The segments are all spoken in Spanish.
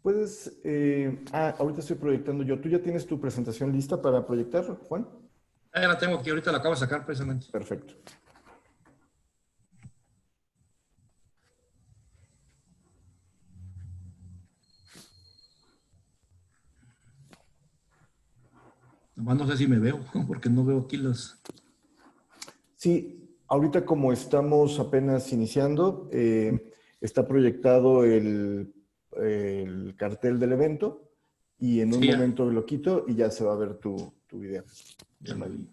Puedes, ahorita estoy proyectando yo. ¿Tú ya tienes tu presentación lista para proyectar, Juan? Ya la tengo aquí, ahorita la acabo de sacar precisamente. Perfecto. Nomás no sé si me veo, porque no veo aquí las... Sí, ahorita como estamos apenas iniciando, está proyectado el cartel del evento y en un Sí, ya, momento lo quito y ya se va a ver tu video. ya lo vi.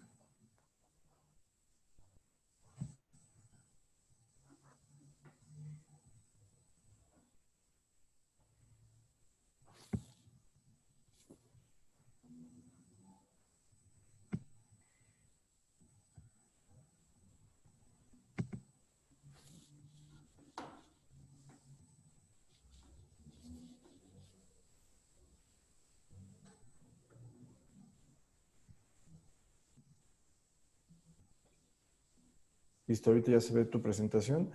Listo, ahorita ya se ve tu presentación.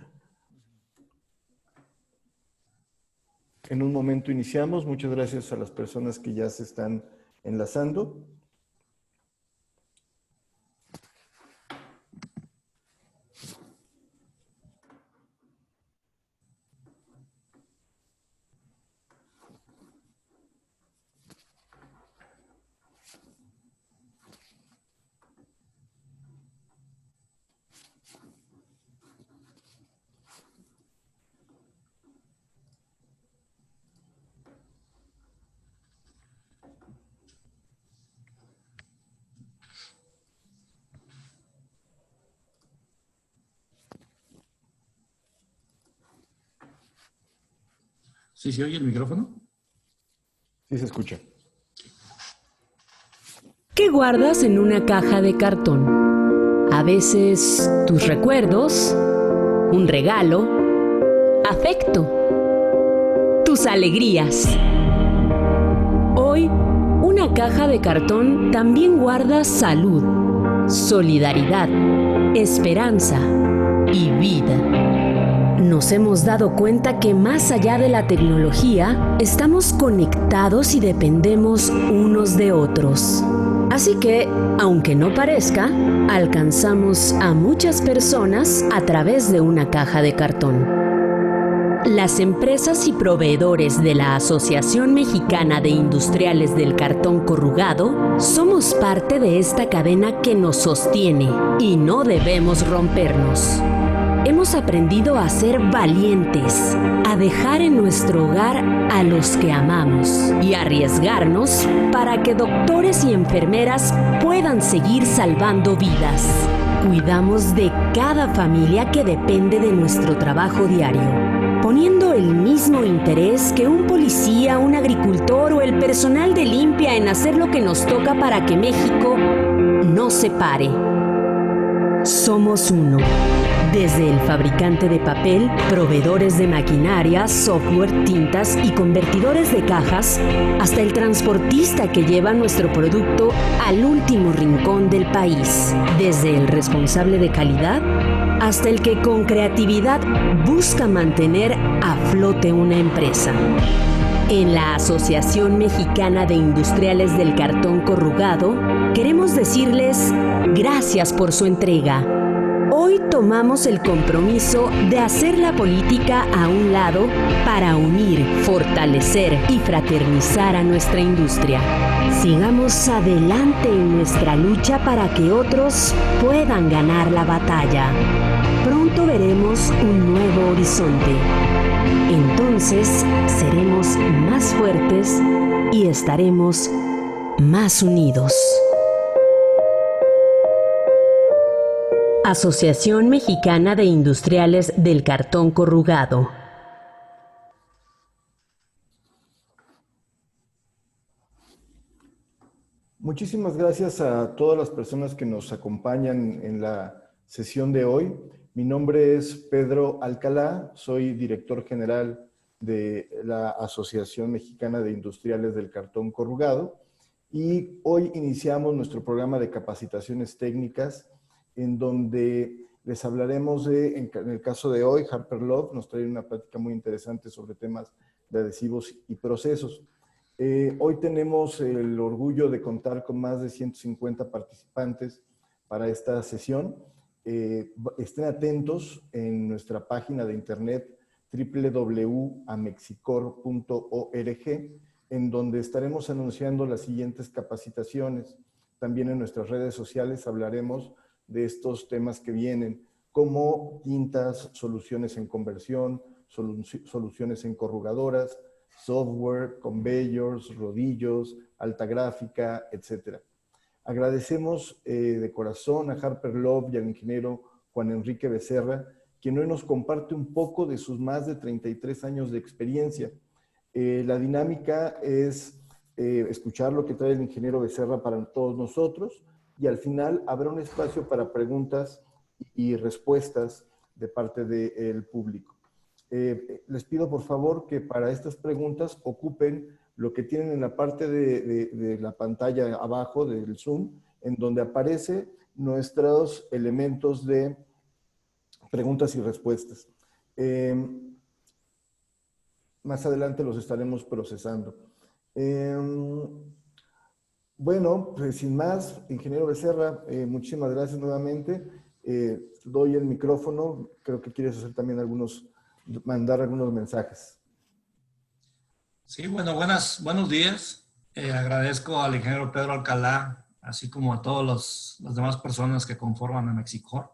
En un momento iniciamos. Muchas gracias a las personas que ya se están enlazando. ¿Sí se oye el micrófono? Sí se escucha. ¿Qué guardas en una caja de cartón? A veces tus recuerdos, un regalo, afecto, tus alegrías. Hoy, una caja de cartón también guarda salud, solidaridad, esperanza y vida. Nos hemos dado cuenta que más allá de la tecnología, estamos conectados y dependemos unos de otros. Así que, aunque no parezca, alcanzamos a muchas personas a través de una caja de cartón. Las empresas y proveedores de la Asociación Mexicana de Industriales del Cartón Corrugado somos parte de esta cadena que nos sostiene y no debemos rompernos. Hemos aprendido a ser valientes, a dejar en nuestro hogar a los que amamos y a arriesgarnos para que doctores y enfermeras puedan seguir salvando vidas. Cuidamos de cada familia que depende de nuestro trabajo diario, poniendo el mismo interés que un policía, un agricultor o el personal de limpia en hacer lo que nos toca para que México no se pare. Somos uno. Desde el fabricante de papel, proveedores de maquinaria, software, tintas y convertidores de cajas, hasta el transportista que lleva nuestro producto al último rincón del país. Desde el responsable de calidad hasta el que con creatividad busca mantener a flote una empresa. En la Asociación Mexicana de Industriales del Cartón Corrugado, queremos decirles gracias por su entrega. Hoy tomamos el compromiso de hacer la política a un lado para unir, fortalecer y fraternizar a nuestra industria. Sigamos adelante en nuestra lucha para que otros puedan ganar la batalla. Pronto veremos un nuevo horizonte. Entonces seremos más fuertes y estaremos más unidos. Asociación Mexicana de Industriales del Cartón Corrugado. Muchísimas gracias a todas las personas que nos acompañan en la sesión de hoy. Mi nombre es Pedro Alcalá, soy director general de la Asociación Mexicana de Industriales del Cartón Corrugado y hoy iniciamos nuestro programa de capacitaciones técnicas en donde les hablaremos de, en el caso de hoy, Harper Love nos trae una plática muy interesante sobre temas de adhesivos y procesos. Hoy tenemos el orgullo de contar con más de 150 participantes para esta sesión. Estén atentos en nuestra página de internet www.amexicor.org, en donde estaremos anunciando las siguientes capacitaciones. También en nuestras redes sociales hablaremos de estos temas que vienen, como tintas, soluciones en conversión, soluciones en corrugadoras, software, conveyors, rodillos, alta gráfica, etc. Agradecemos de corazón a Harper Love y al ingeniero Juan Enrique Becerra, quien hoy nos comparte un poco de sus más de 33 años de experiencia. La dinámica es escuchar lo que trae el ingeniero Becerra para todos nosotros, y al final habrá un espacio para preguntas y respuestas de parte del público. Les pido por favor que para estas preguntas ocupen lo que tienen en la parte de la pantalla abajo del Zoom, en donde aparecen nuestros elementos de preguntas y respuestas. Más adelante los estaremos procesando. Bueno, pues sin más, ingeniero Becerra, muchísimas gracias nuevamente. Doy el micrófono. Creo que quieres hacer también mandar algunos mensajes. Sí, bueno, buenos días. Agradezco al ingeniero Pedro Alcalá, así como a todas las demás personas que conforman a Amexicor,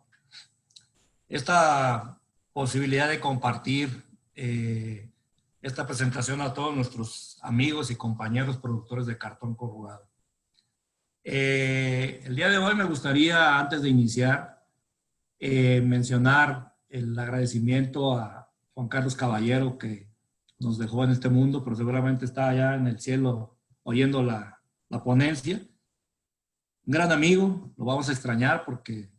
esta posibilidad de compartir esta presentación a todos nuestros amigos y compañeros productores de cartón corrugado. El día de hoy me gustaría, antes de iniciar, mencionar el agradecimiento a Juan Carlos Caballero, que nos dejó en este mundo, pero seguramente está allá en el cielo oyendo la ponencia. Un gran amigo, lo vamos a extrañar porque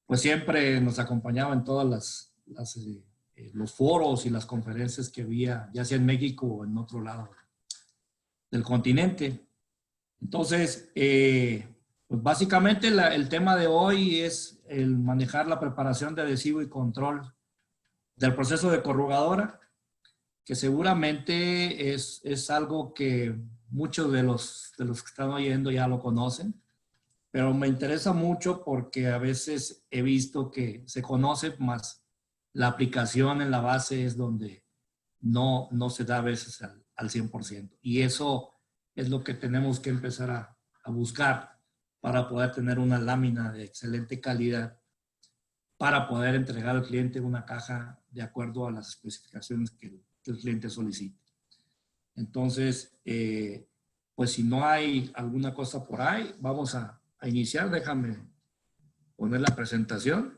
pues siempre nos acompañaba en todas los foros y las conferencias que había, ya sea en México o en otro lado del continente. Entonces, pues básicamente el tema de hoy es el manejar la preparación de adhesivo y control del proceso de corrugadora, que seguramente es algo que muchos de los que están oyendo ya lo conocen, pero me interesa mucho porque a veces he visto que se conoce más la aplicación en la base es donde no se da a veces al 100%. Y eso es lo que tenemos que empezar a buscar para poder tener una lámina de excelente calidad, para poder entregar al cliente una caja de acuerdo a las especificaciones que el cliente solicita. Entonces, pues si no hay alguna cosa por ahí, vamos a iniciar. Déjame poner la presentación.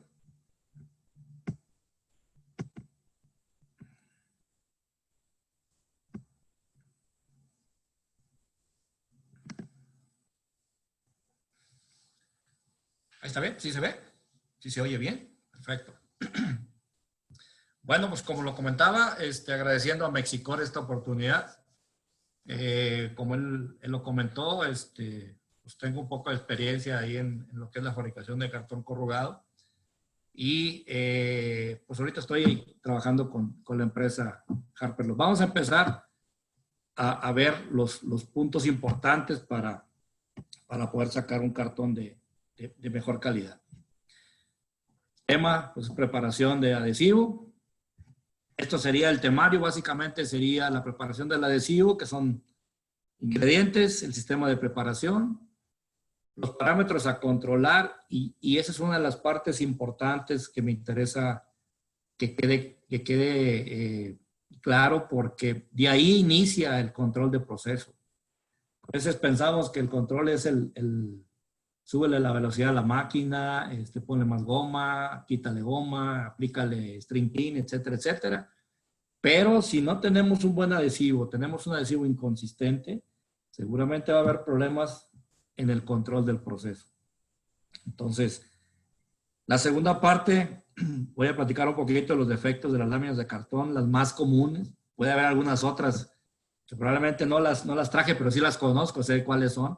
Ahí está bien, ¿sí se ve? ¿Sí se oye bien? Perfecto. Bueno, pues como lo comentaba, agradeciendo a Amexicor esta oportunidad. Como él lo comentó, pues tengo un poco de experiencia ahí en lo que es la fabricación de cartón corrugado. Y pues ahorita estoy trabajando con la empresa Harper Love. Vamos a empezar a ver los puntos importantes para poder sacar un cartón de mejor calidad. Tema, pues preparación de adhesivo. Esto sería el temario, básicamente sería la preparación del adhesivo, que son ingredientes, el sistema de preparación, los parámetros a controlar, y esa es una de las partes importantes que me interesa que quede claro, porque de ahí inicia el control de proceso. A veces pensamos que el control es súbele la velocidad a la máquina, ponle más goma, quítale goma, aplícale string pin, etcétera, etcétera. Pero si no tenemos un buen adhesivo, tenemos un adhesivo inconsistente, seguramente va a haber problemas en el control del proceso. Entonces, la segunda parte, voy a platicar un poquito de los defectos de las láminas de cartón, las más comunes. Puede haber algunas otras que probablemente no las traje, pero sí las conozco, sé cuáles son.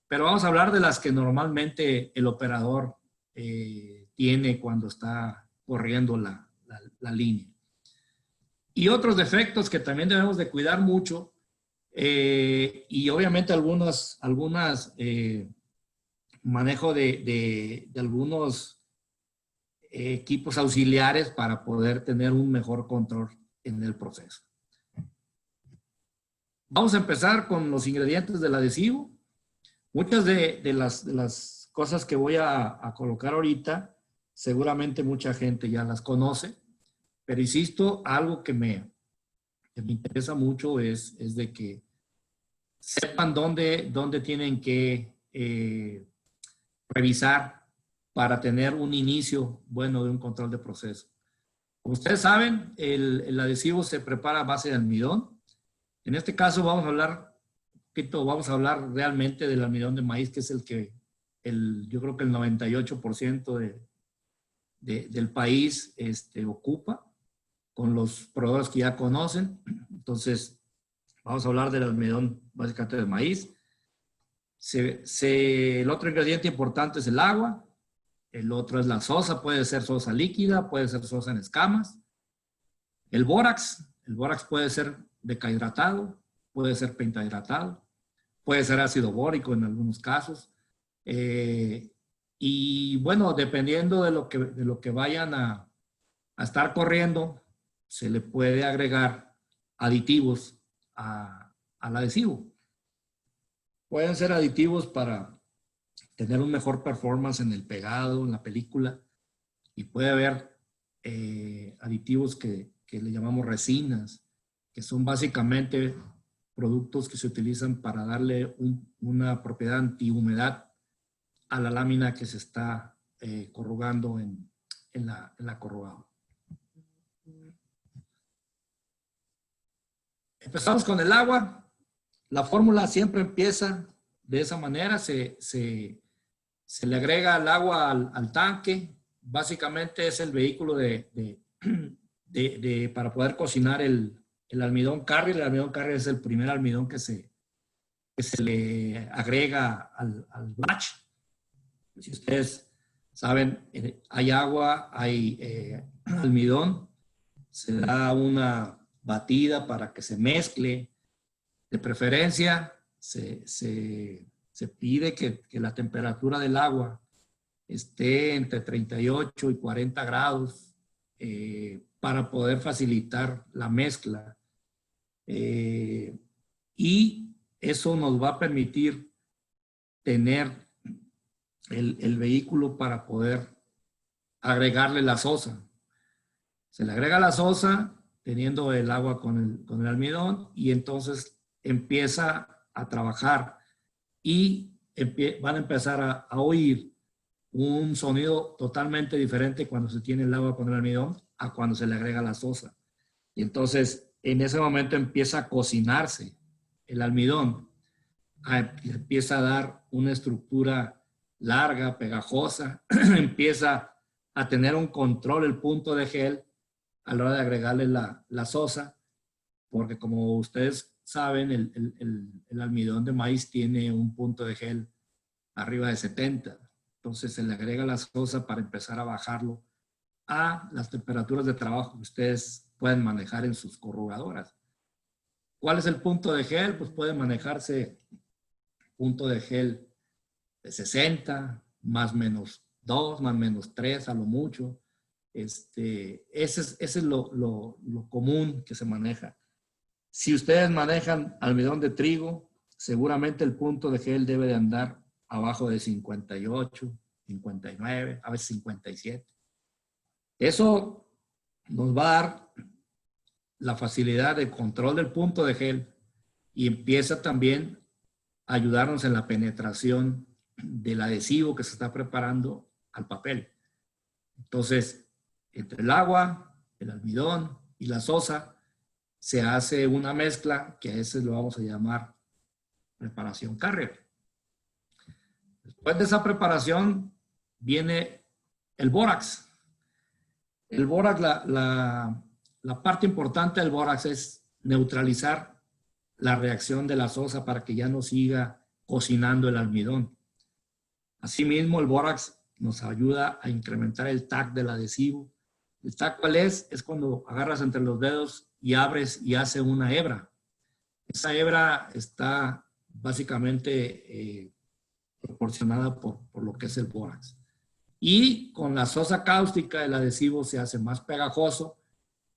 Pero vamos a hablar de las que normalmente el operador tiene cuando está corriendo la línea. Y otros defectos que también debemos de cuidar mucho, y obviamente algunos manejo de algunos equipos auxiliares para poder tener un mejor control en el proceso. Vamos a empezar con los ingredientes del adhesivo. Muchas de las cosas que voy a colocar ahorita, seguramente mucha gente ya las conoce, pero insisto, algo que me interesa mucho es de que sepan dónde tienen que revisar para tener un inicio bueno de un control de proceso. Como ustedes saben, el adhesivo se prepara a base de almidón. En este caso vamos a hablar realmente del almidón de maíz, que es el que yo creo que el 98% del país ocupa, con los proveedores que ya conocen. Entonces, vamos a hablar del almidón básicamente de maíz. El otro ingrediente importante es el agua. El otro es la sosa, puede ser sosa líquida, puede ser sosa en escamas. El bórax puede ser decahidratado, puede ser pentahidratado, puede ser ácido bórico en algunos casos. Y bueno, dependiendo de lo que vayan a estar corriendo, se le puede agregar aditivos al adhesivo. Pueden ser aditivos para tener un mejor performance en el pegado, en la película, y puede haber aditivos que le llamamos resinas, que son básicamente productos que se utilizan para darle una propiedad antihumedad a la lámina que se está corrugando en la corrugada. Empezamos con el agua. La fórmula siempre empieza de esa manera. Se le agrega el agua al tanque. Básicamente es el vehículo para poder cocinar el almidón Carrier. El almidón Carrier es el primer almidón que se le agrega al batch. Si ustedes saben, hay agua, hay almidón. Se da una batida para que se mezcle. De preferencia, se pide que la temperatura del agua esté entre 38 y 40 grados para poder facilitar la mezcla. Y eso nos va a permitir tener el vehículo para poder agregarle la sosa. Se le agrega la sosa teniendo el agua con el almidón, y entonces empieza a trabajar y van a empezar a oír un sonido totalmente diferente cuando se tiene el agua con el almidón a cuando se le agrega la sosa. Y entonces en ese momento empieza a cocinarse el almidón, empieza a dar una estructura larga, pegajosa, empieza a tener un control el punto de gel a la hora de agregarle la sosa, porque como ustedes saben, el almidón de maíz tiene un punto de gel arriba de 70. Entonces se le agrega la sosa para empezar a bajarlo a las temperaturas de trabajo que ustedes pueden manejar en sus corrugadoras. ¿Cuál es el punto de gel? Pues puede manejarse punto de gel de 60, más menos 2, más menos 3 a lo mucho. Ese es lo común que se maneja. Si ustedes manejan almidón de trigo, seguramente el punto de gel debe de andar abajo de 58, 59, a veces 57. Eso nos va a dar la facilidad de control del punto de gel y empieza también a ayudarnos en la penetración del adhesivo que se está preparando al papel. Entonces, entre el agua, el almidón y la sosa, se hace una mezcla que a ese lo vamos a llamar preparación Carrier. Después de esa preparación viene el bórax. El bórax, la parte importante del bórax es neutralizar la reacción de la sosa para que ya no siga cocinando el almidón. Asimismo, el bórax nos ayuda a incrementar el TAC del adhesivo ¿El tac cuál es? Es cuando agarras entre los dedos y abres y hace una hebra. Esa hebra está básicamente proporcionada por lo que es el bórax. Y con la sosa cáustica el adhesivo se hace más pegajoso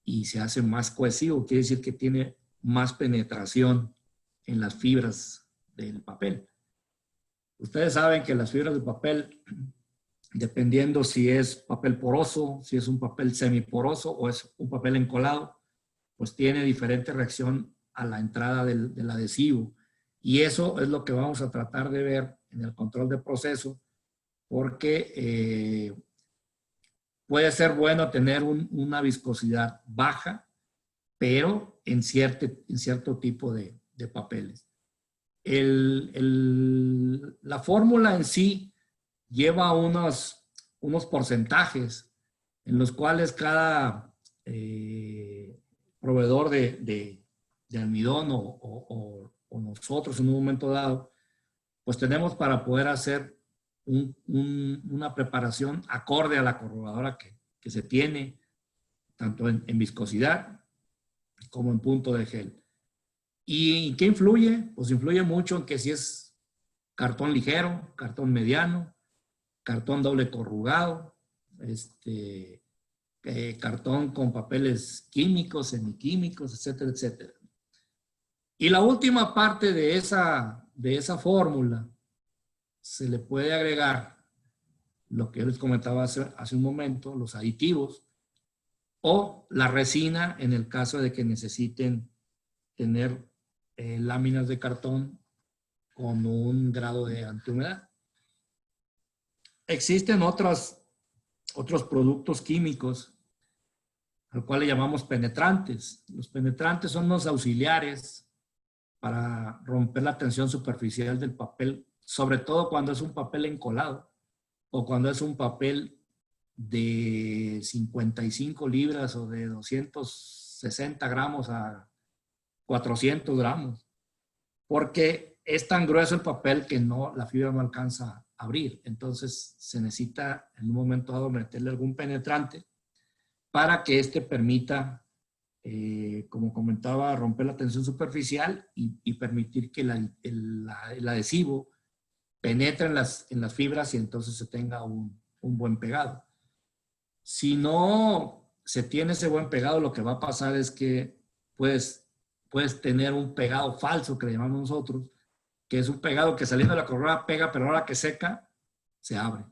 y se hace más cohesivo. Quiere decir que tiene más penetración en las fibras del papel. Ustedes saben que las fibras del papel, dependiendo si es papel poroso, si es un papel semiporoso o es un papel encolado, pues tiene diferente reacción a la entrada del adhesivo. Y eso es lo que vamos a tratar de ver en el control de proceso, porque puede ser bueno tener una viscosidad baja, pero en cierto tipo de papeles. La fórmula en sí lleva unos porcentajes en los cuales cada proveedor de almidón o nosotros en un momento dado, pues tenemos para poder hacer una preparación acorde a la corrugadora que se tiene, tanto en viscosidad como en punto de gel. ¿Y qué influye? Pues influye mucho en que si es cartón ligero, cartón mediano, cartón doble corrugado, cartón con papeles químicos, semiquímicos, etcétera, etcétera. Y la última parte de esa fórmula se le puede agregar lo que yo les comentaba hace un momento, los aditivos, o la resina en el caso de que necesiten tener láminas de cartón con un grado de antihumedad. Existen otros productos químicos al cual le llamamos penetrantes. Los penetrantes son los auxiliares para romper la tensión superficial del papel, sobre todo cuando es un papel encolado o cuando es un papel de 55 libras o de 260 gramos a 400 gramos, porque es tan grueso el papel que la fibra no alcanza a abrir. Entonces se necesita en un momento dado meterle algún penetrante para que permita, como comentaba, romper la tensión superficial y permitir que el adhesivo penetre en las fibras y entonces se tenga un buen pegado. Si no se tiene ese buen pegado, lo que va a pasar es que puedes tener un pegado falso, que le llamamos nosotros, que es un pegado que saliendo de la correa pega, pero ahora que seca, se abre.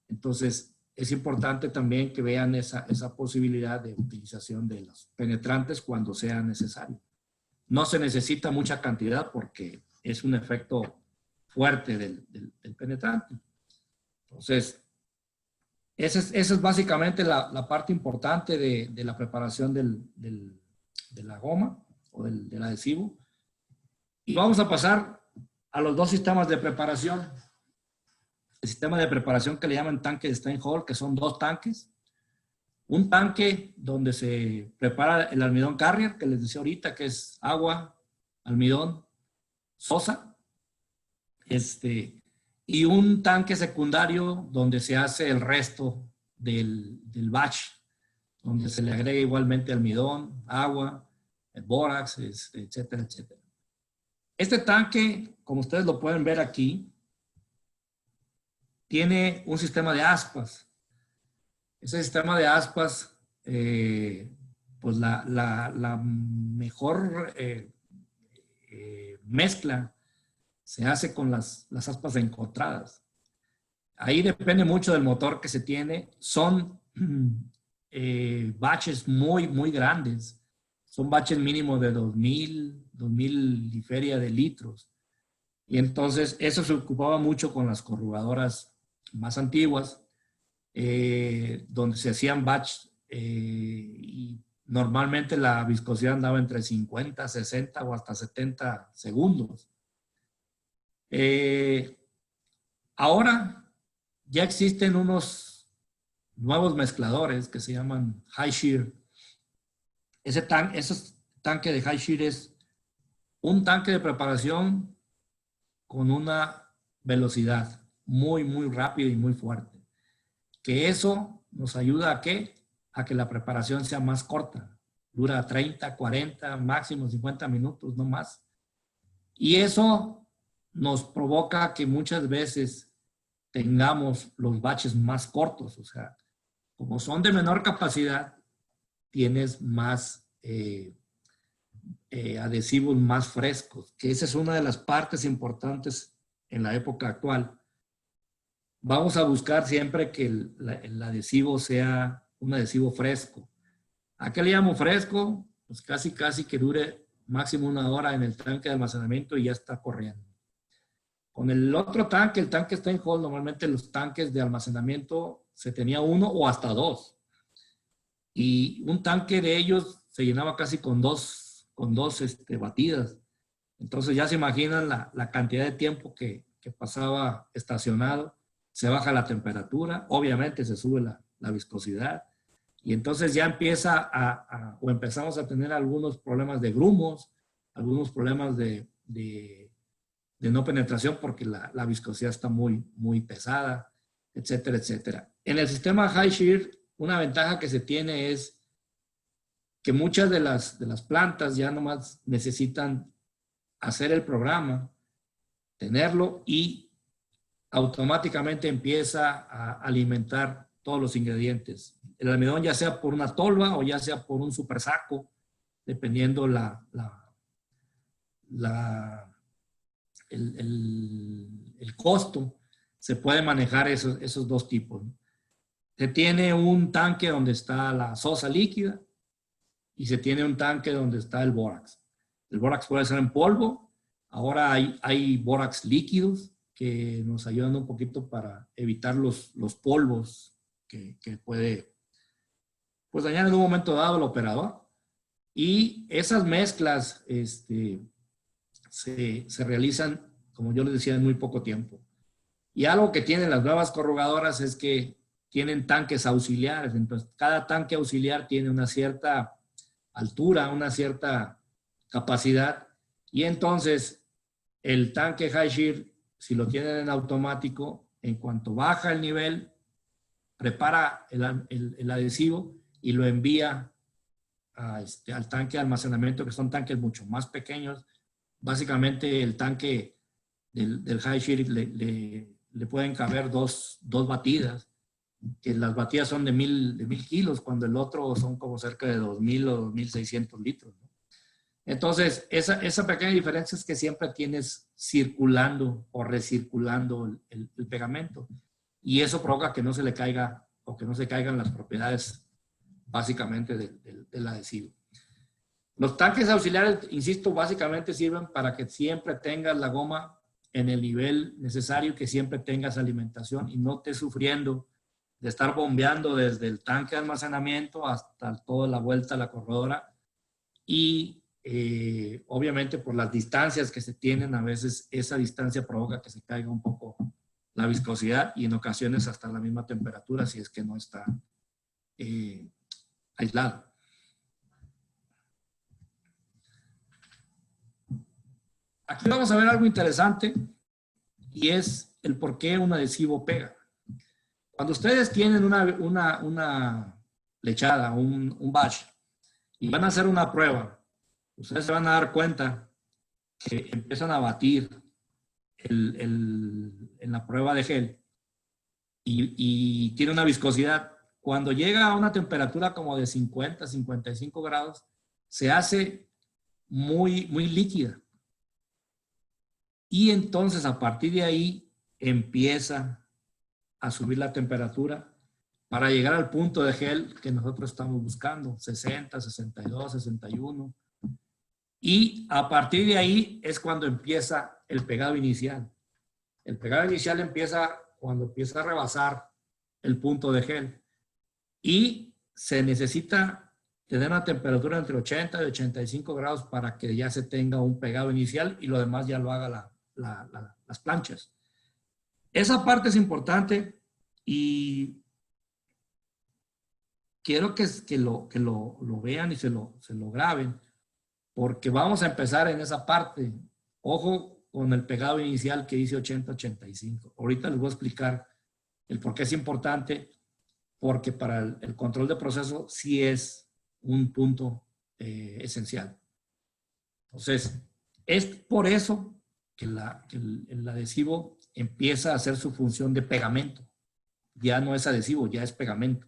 Entonces, es importante también que vean esa posibilidad de utilización de los penetrantes cuando sea necesario. No se necesita mucha cantidad porque es un efecto fuerte del penetrante. Entonces, esa es básicamente la parte importante de la preparación de la goma o del adhesivo. Y vamos a pasar a los dos sistemas de preparación. El sistema de preparación que le llaman tanque de Steinhall, que son dos tanques. Un tanque donde se prepara el almidón carrier, que les decía ahorita, que es agua, almidón, sosa. Y un tanque secundario donde se hace el resto del batch, donde se le agrega igualmente almidón, agua, el bórax, etcétera, etcétera. Este tanque, como ustedes lo pueden ver aquí, tiene un sistema de aspas. Ese sistema de aspas, pues la mejor mezcla se hace con las aspas encontradas. Ahí depende mucho del motor que se tiene. Son baches muy, muy grandes. Son baches mínimos de 2000 y feria de litros. Y entonces eso se ocupaba mucho con las corrugadoras más antiguas, donde se hacían batch y normalmente la viscosidad andaba entre 50, 60 o hasta 70 segundos. Ahora ya existen unos nuevos mezcladores que se llaman High Shear. Ese tanque de High Shear es un tanque de preparación con una velocidad muy, muy rápida y muy fuerte. Que eso nos ayuda a ¿qué? a que la preparación sea más corta. Dura 30, 40, máximo 50 minutos, no más. Y eso nos provoca que muchas veces tengamos los baches más cortos. O sea, como son de menor capacidad, tienes más adhesivos más frescos, que esa es una de las partes importantes en la época actual. Vamos a buscar siempre que el adhesivo sea un adhesivo fresco. ¿A qué le llamo fresco? Pues casi que dure máximo 1 hora en el tanque de almacenamiento y ya está corriendo. Con el otro tanque, el tanque está en hold, normalmente los tanques de almacenamiento se tenía 1 o hasta 2. Y un tanque de ellos se llenaba casi con dos batidas. Entonces ya se imaginan la cantidad de tiempo que pasaba estacionado. Se baja la temperatura, obviamente se sube la viscosidad. Y entonces ya empieza o empezamos a tener algunos problemas de grumos, algunos problemas de no penetración porque la viscosidad está muy pesada, etcétera, etcétera. En el sistema High Shear, una ventaja que se tiene es que muchas de las plantas ya nomás necesitan hacer el programa, tenerlo y automáticamente empieza a alimentar todos los ingredientes. El almidón ya sea por una tolva o ya sea por un super saco, dependiendo el costo, se puede manejar esos dos tipos. Se tiene un tanque donde está la sosa líquida y se tiene un tanque donde está el bórax. El bórax puede ser en polvo. Ahora hay bórax líquidos que nos ayudan un poquito para evitar los polvos que puede pues, dañar en un momento dado el operador. Y esas mezclas se realizan, como yo les decía, en muy poco tiempo. Y algo que tienen las nuevas corrugadoras es que tienen tanques auxiliares. Entonces, cada tanque auxiliar tiene una cierta altura, una cierta capacidad. Y entonces, el tanque High Shear, si lo tienen en automático, en cuanto baja el nivel, prepara el adhesivo y lo envía al tanque de almacenamiento, que son tanques mucho más pequeños. Básicamente el tanque del High Shear le pueden caber dos batidas, que las batidas son de 1000 kilos, cuando el otro son como cerca de 2000 o 2600 litros, ¿no? Entonces, esa pequeña diferencia es que siempre tienes circulando o recirculando el pegamento. Y eso provoca que no se le caiga o que no se caigan las propiedades básicamente del adhesivo. Los tanques auxiliares, insisto, básicamente sirven para que siempre tengas la goma en el nivel necesario, que siempre tengas alimentación y no estés sufriendo de estar bombeando desde el tanque de almacenamiento hasta toda la vuelta a la corredora. Y obviamente por las distancias que se tienen, a veces esa distancia provoca que se caiga un poco la viscosidad y en ocasiones hasta la misma temperatura si es que no está aislado. Aquí vamos a ver algo interesante y es el por qué un adhesivo pega. Cuando ustedes tienen una lechada, un batch, y van a hacer una prueba, ustedes se van a dar cuenta que empiezan a batir en la prueba de gel y tiene una viscosidad. Cuando llega a una temperatura como de 50, 55 grados, se hace muy líquida. Y entonces a partir de ahí empieza a subir la temperatura para llegar al punto de gel que nosotros estamos buscando, 60, 62, 61. Y a partir de ahí es cuando empieza el pegado inicial. El pegado inicial empieza cuando empieza a rebasar el punto de gel. Y se necesita tener una temperatura entre 80 y 85 grados para que ya se tenga un pegado inicial y lo demás ya lo haga las planchas. Esa parte es importante y quiero que lo vean y se lo graben, porque vamos a empezar en esa parte. Ojo con el pegado inicial que dice 80-85. Ahorita les voy a explicar el por qué es importante porque para el control de proceso sí es un punto esencial. Entonces, es por eso que el adhesivo empieza a hacer su función de pegamento. Ya no es adhesivo, ya es pegamento.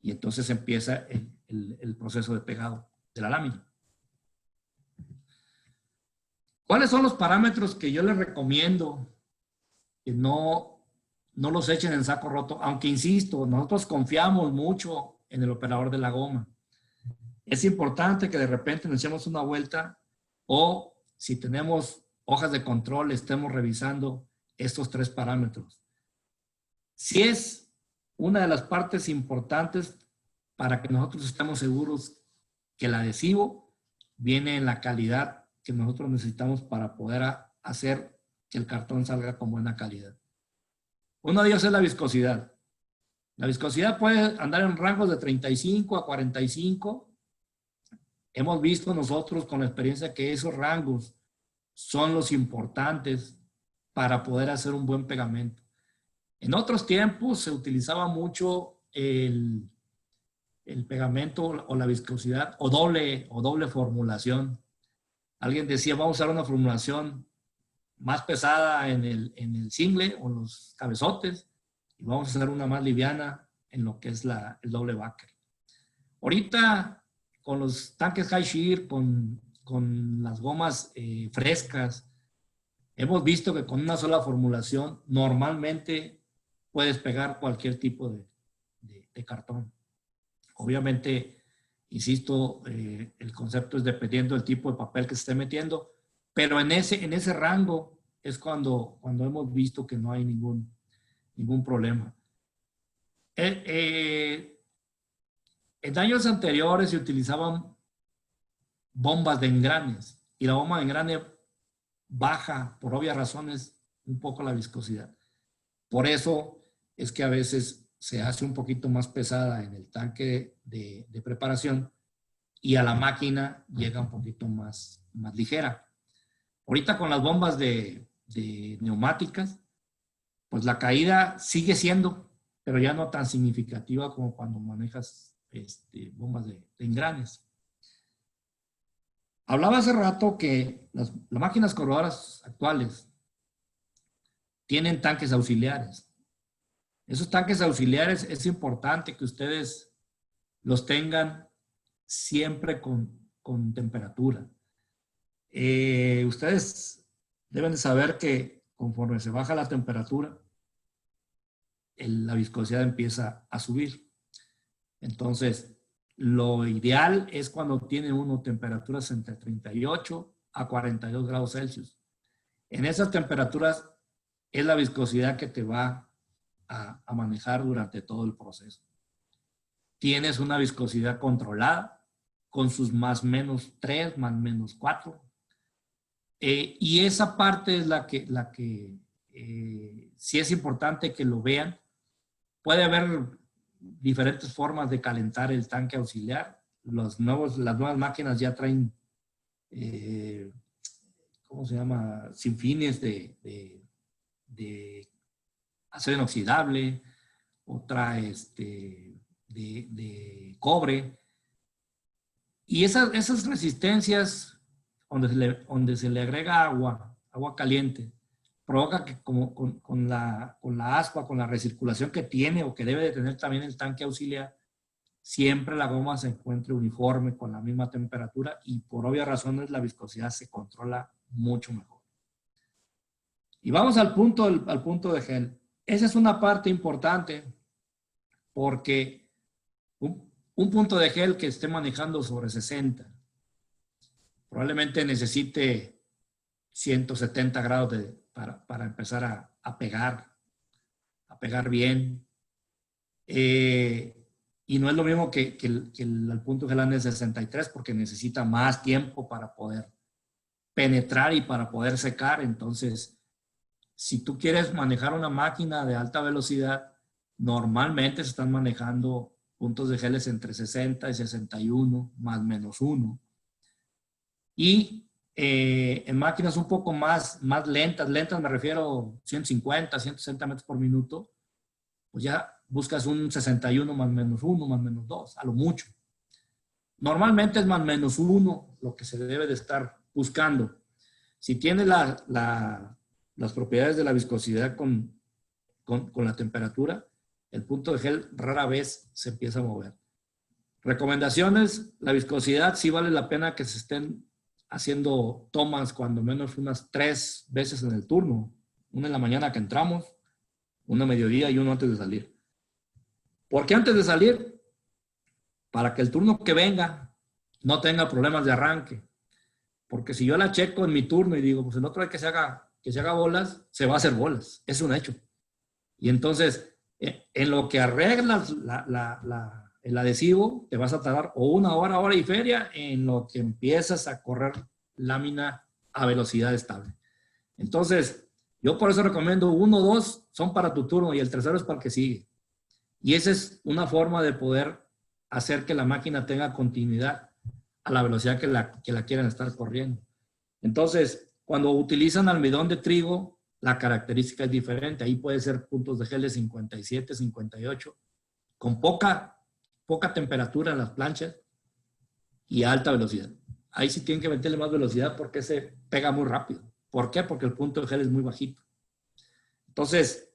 Y entonces empieza el proceso de pegado de la lámina. ¿Cuáles son los parámetros que yo les recomiendo que no los echen en saco roto? Aunque insisto, nosotros confiamos mucho en el operador de la goma. Es importante que de repente nos echemos una vuelta o si tenemos hojas de control, estemos revisando estos 3 parámetros. Si es una de las partes importantes para que nosotros estemos seguros que el adhesivo viene en la calidad que nosotros necesitamos para poder hacer que el cartón salga con buena calidad. Uno de ellos es la viscosidad. La viscosidad puede andar en rangos de 35 a 45. Hemos visto nosotros con la experiencia que esos rangos son los importantes para poder hacer un buen pegamento. En otros tiempos se utilizaba mucho el pegamento o la viscosidad o doble formulación. Alguien decía, vamos a usar una formulación más pesada en el single o en los cabezotes y vamos a hacer una más liviana en lo que es el doble backer. Ahorita, con los tanques high shear, con las gomas frescas, hemos visto que con una sola formulación normalmente puedes pegar cualquier tipo de cartón. Obviamente, insisto, el concepto es dependiendo del tipo de papel que se esté metiendo, pero en ese rango es cuando hemos visto que no hay ningún problema. En años anteriores se utilizaban bombas de engranes y la bomba de engrane baja, por obvias razones, un poco la viscosidad. Por eso es que a veces se hace un poquito más pesada en el tanque de preparación y a la máquina llega un poquito más ligera. Ahorita con las bombas de neumáticas, pues la caída sigue siendo, pero ya no tan significativa como cuando manejas bombas de engranes. Hablaba hace rato que las máquinas corrodoras actuales tienen tanques auxiliares. Esos tanques auxiliares es importante que ustedes los tengan siempre con temperatura. Ustedes deben de saber que conforme se baja la temperatura, la viscosidad empieza a subir. Entonces, lo ideal es cuando tiene uno temperaturas entre 38 a 42 grados Celsius. En esas temperaturas es la viscosidad que te va a manejar durante todo el proceso. Tienes una viscosidad controlada con sus más menos 3, más menos 4. Y esa parte es la que sí es importante que lo vean. Puede haber diferentes formas de calentar el tanque auxiliar. Las nuevas máquinas ya traen, ¿cómo se llama? Sinfines de acero inoxidable, otra de cobre. Y esas resistencias donde se le agrega agua caliente, provoca que como con la aspa, con la recirculación que tiene o que debe de tener también el tanque auxiliar, siempre la goma se encuentre uniforme con la misma temperatura y por obvias razones la viscosidad se controla mucho mejor. Y vamos al punto de gel. Esa es una parte importante porque un punto de gel que esté manejando sobre 60 probablemente necesite 170 grados para empezar a pegar bien. Y no es lo mismo que el punto de gel de 63 porque necesita más tiempo para poder penetrar y para poder secar. Entonces, si tú quieres manejar una máquina de alta velocidad, normalmente se están manejando puntos de geles entre 60 y 61, más menos 1. Y en máquinas un poco más lentas me refiero 150, 160 metros por minuto, pues ya buscas un 61 más menos 1 más menos 2, a lo mucho. Normalmente es más menos 1 lo que se debe de estar buscando. Si tiene las propiedades de la viscosidad con la temperatura, el punto de gel rara vez se empieza a mover. Recomendaciones: la viscosidad sí vale la pena que se estén haciendo tomas cuando menos unas 3 veces en el turno. Una en la mañana que entramos, una a mediodía y uno antes de salir. ¿Por qué antes de salir? Para que el turno que venga no tenga problemas de arranque. Porque si yo la checo en mi turno y digo, pues el otro hay que se haga bolas, se va a hacer bolas. Es un hecho. Y entonces, en lo que arreglas el adhesivo, te vas a tardar o 1 hora, hora y feria, en lo que empiezas a correr lámina a velocidad estable. Entonces, yo por eso recomiendo 1 o 2 son para tu turno y el tercero es para el que sigue. Y esa es una forma de poder hacer que la máquina tenga continuidad a la velocidad que la quieran estar corriendo. Entonces, cuando utilizan almidón de trigo, la característica es diferente. Ahí puede ser puntos de gel de 57, 58, con poca temperatura en las planchas y alta velocidad. Ahí sí tienen que meterle más velocidad porque se pega muy rápido. ¿Por qué? Porque el punto de gel es muy bajito. Entonces,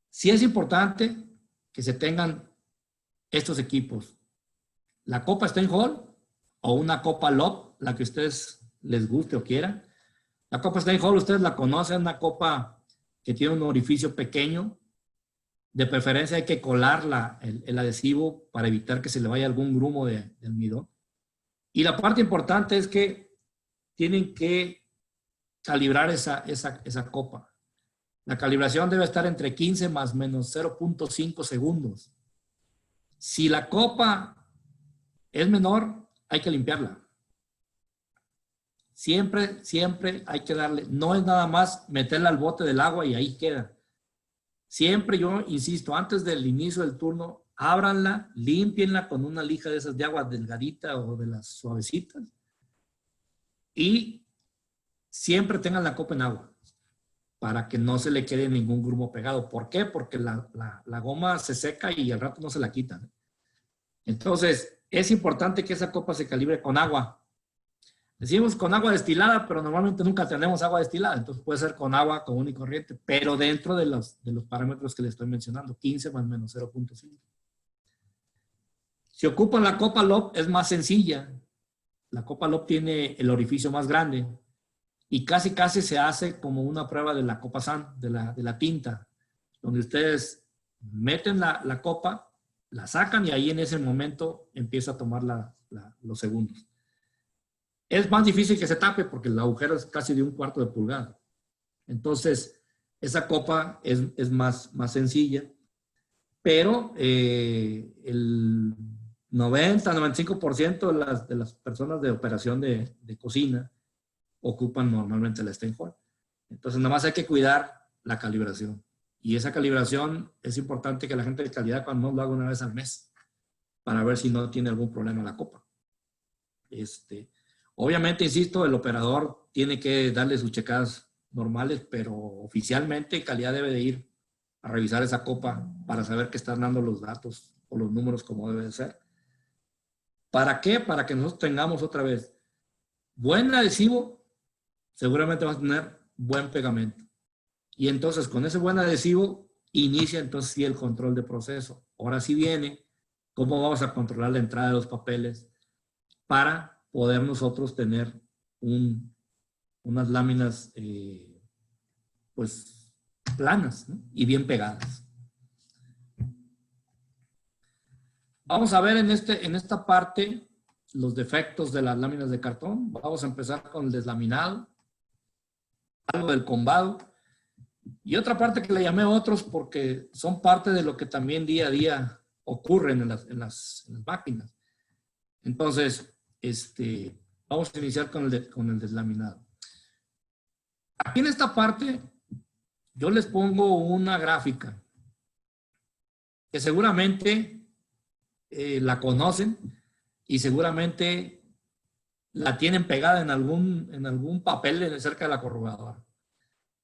sí es importante que se tengan estos equipos. La copa Steinhol o una copa Lob, la que a ustedes les guste o quieran. La copa Steinhol, ustedes la conocen, una copa que tiene un orificio pequeño. De preferencia hay que colar el adhesivo para evitar que se le vaya algún grumo de almidón. Y la parte importante es que tienen que calibrar esa copa. La calibración debe estar entre 15 más menos 0.5 segundos. Si la copa es menor, hay que limpiarla. Siempre hay que darle, no es nada más meterla al bote del agua y ahí queda. Siempre yo insisto, antes del inicio del turno, ábranla, límpienla con una lija de esas de agua delgadita o de las suavecitas y siempre tengan la copa en agua para que no se le quede ningún grumo pegado. ¿Por qué? Porque la goma se seca y al rato no se la quitan. Entonces, es importante que esa copa se calibre con agua. Decimos con agua destilada, pero normalmente nunca tenemos agua destilada. Entonces puede ser con agua común y corriente, pero dentro de los parámetros que les estoy mencionando, 15 más menos 0.5. Si ocupan la copa Lob, es más sencilla. La copa Lob tiene el orificio más grande y casi se hace como una prueba de la copa San, de la tinta, donde ustedes meten la copa, la sacan y ahí en ese momento empieza a tomar los segundos. Es más difícil que se tape porque el agujero es casi de 1/4 de pulgada. Entonces, esa copa es más sencilla, pero el 90-95% de las personas de operación de cocina ocupan normalmente la Steinhol. Entonces, nada más hay que cuidar la calibración. Y esa calibración es importante que la gente de calidad cuando no lo haga una vez al mes para ver si no tiene algún problema la copa. Obviamente, insisto, el operador tiene que darle sus checadas normales, pero oficialmente calidad debe de ir a revisar esa copa para saber que están dando los datos o los números como debe de ser. ¿Para qué? Para que nosotros tengamos otra vez buen adhesivo, seguramente vas a tener buen pegamento. Y entonces con ese buen adhesivo inicia entonces sí el control de proceso. Ahora sí viene cómo vamos a controlar la entrada de los papeles para poder nosotros tener unas láminas pues planas, ¿no? Y bien pegadas. Vamos a ver en esta parte los defectos de las láminas de cartón. Vamos a empezar con el deslaminado, algo del combado y otra parte que le llamé otros porque son parte de lo que también día a día ocurren en las máquinas. Entonces, vamos a iniciar con el deslaminado. Aquí en esta parte, yo les pongo una gráfica que seguramente la conocen y seguramente la tienen pegada en algún papel cerca de la corrugadora.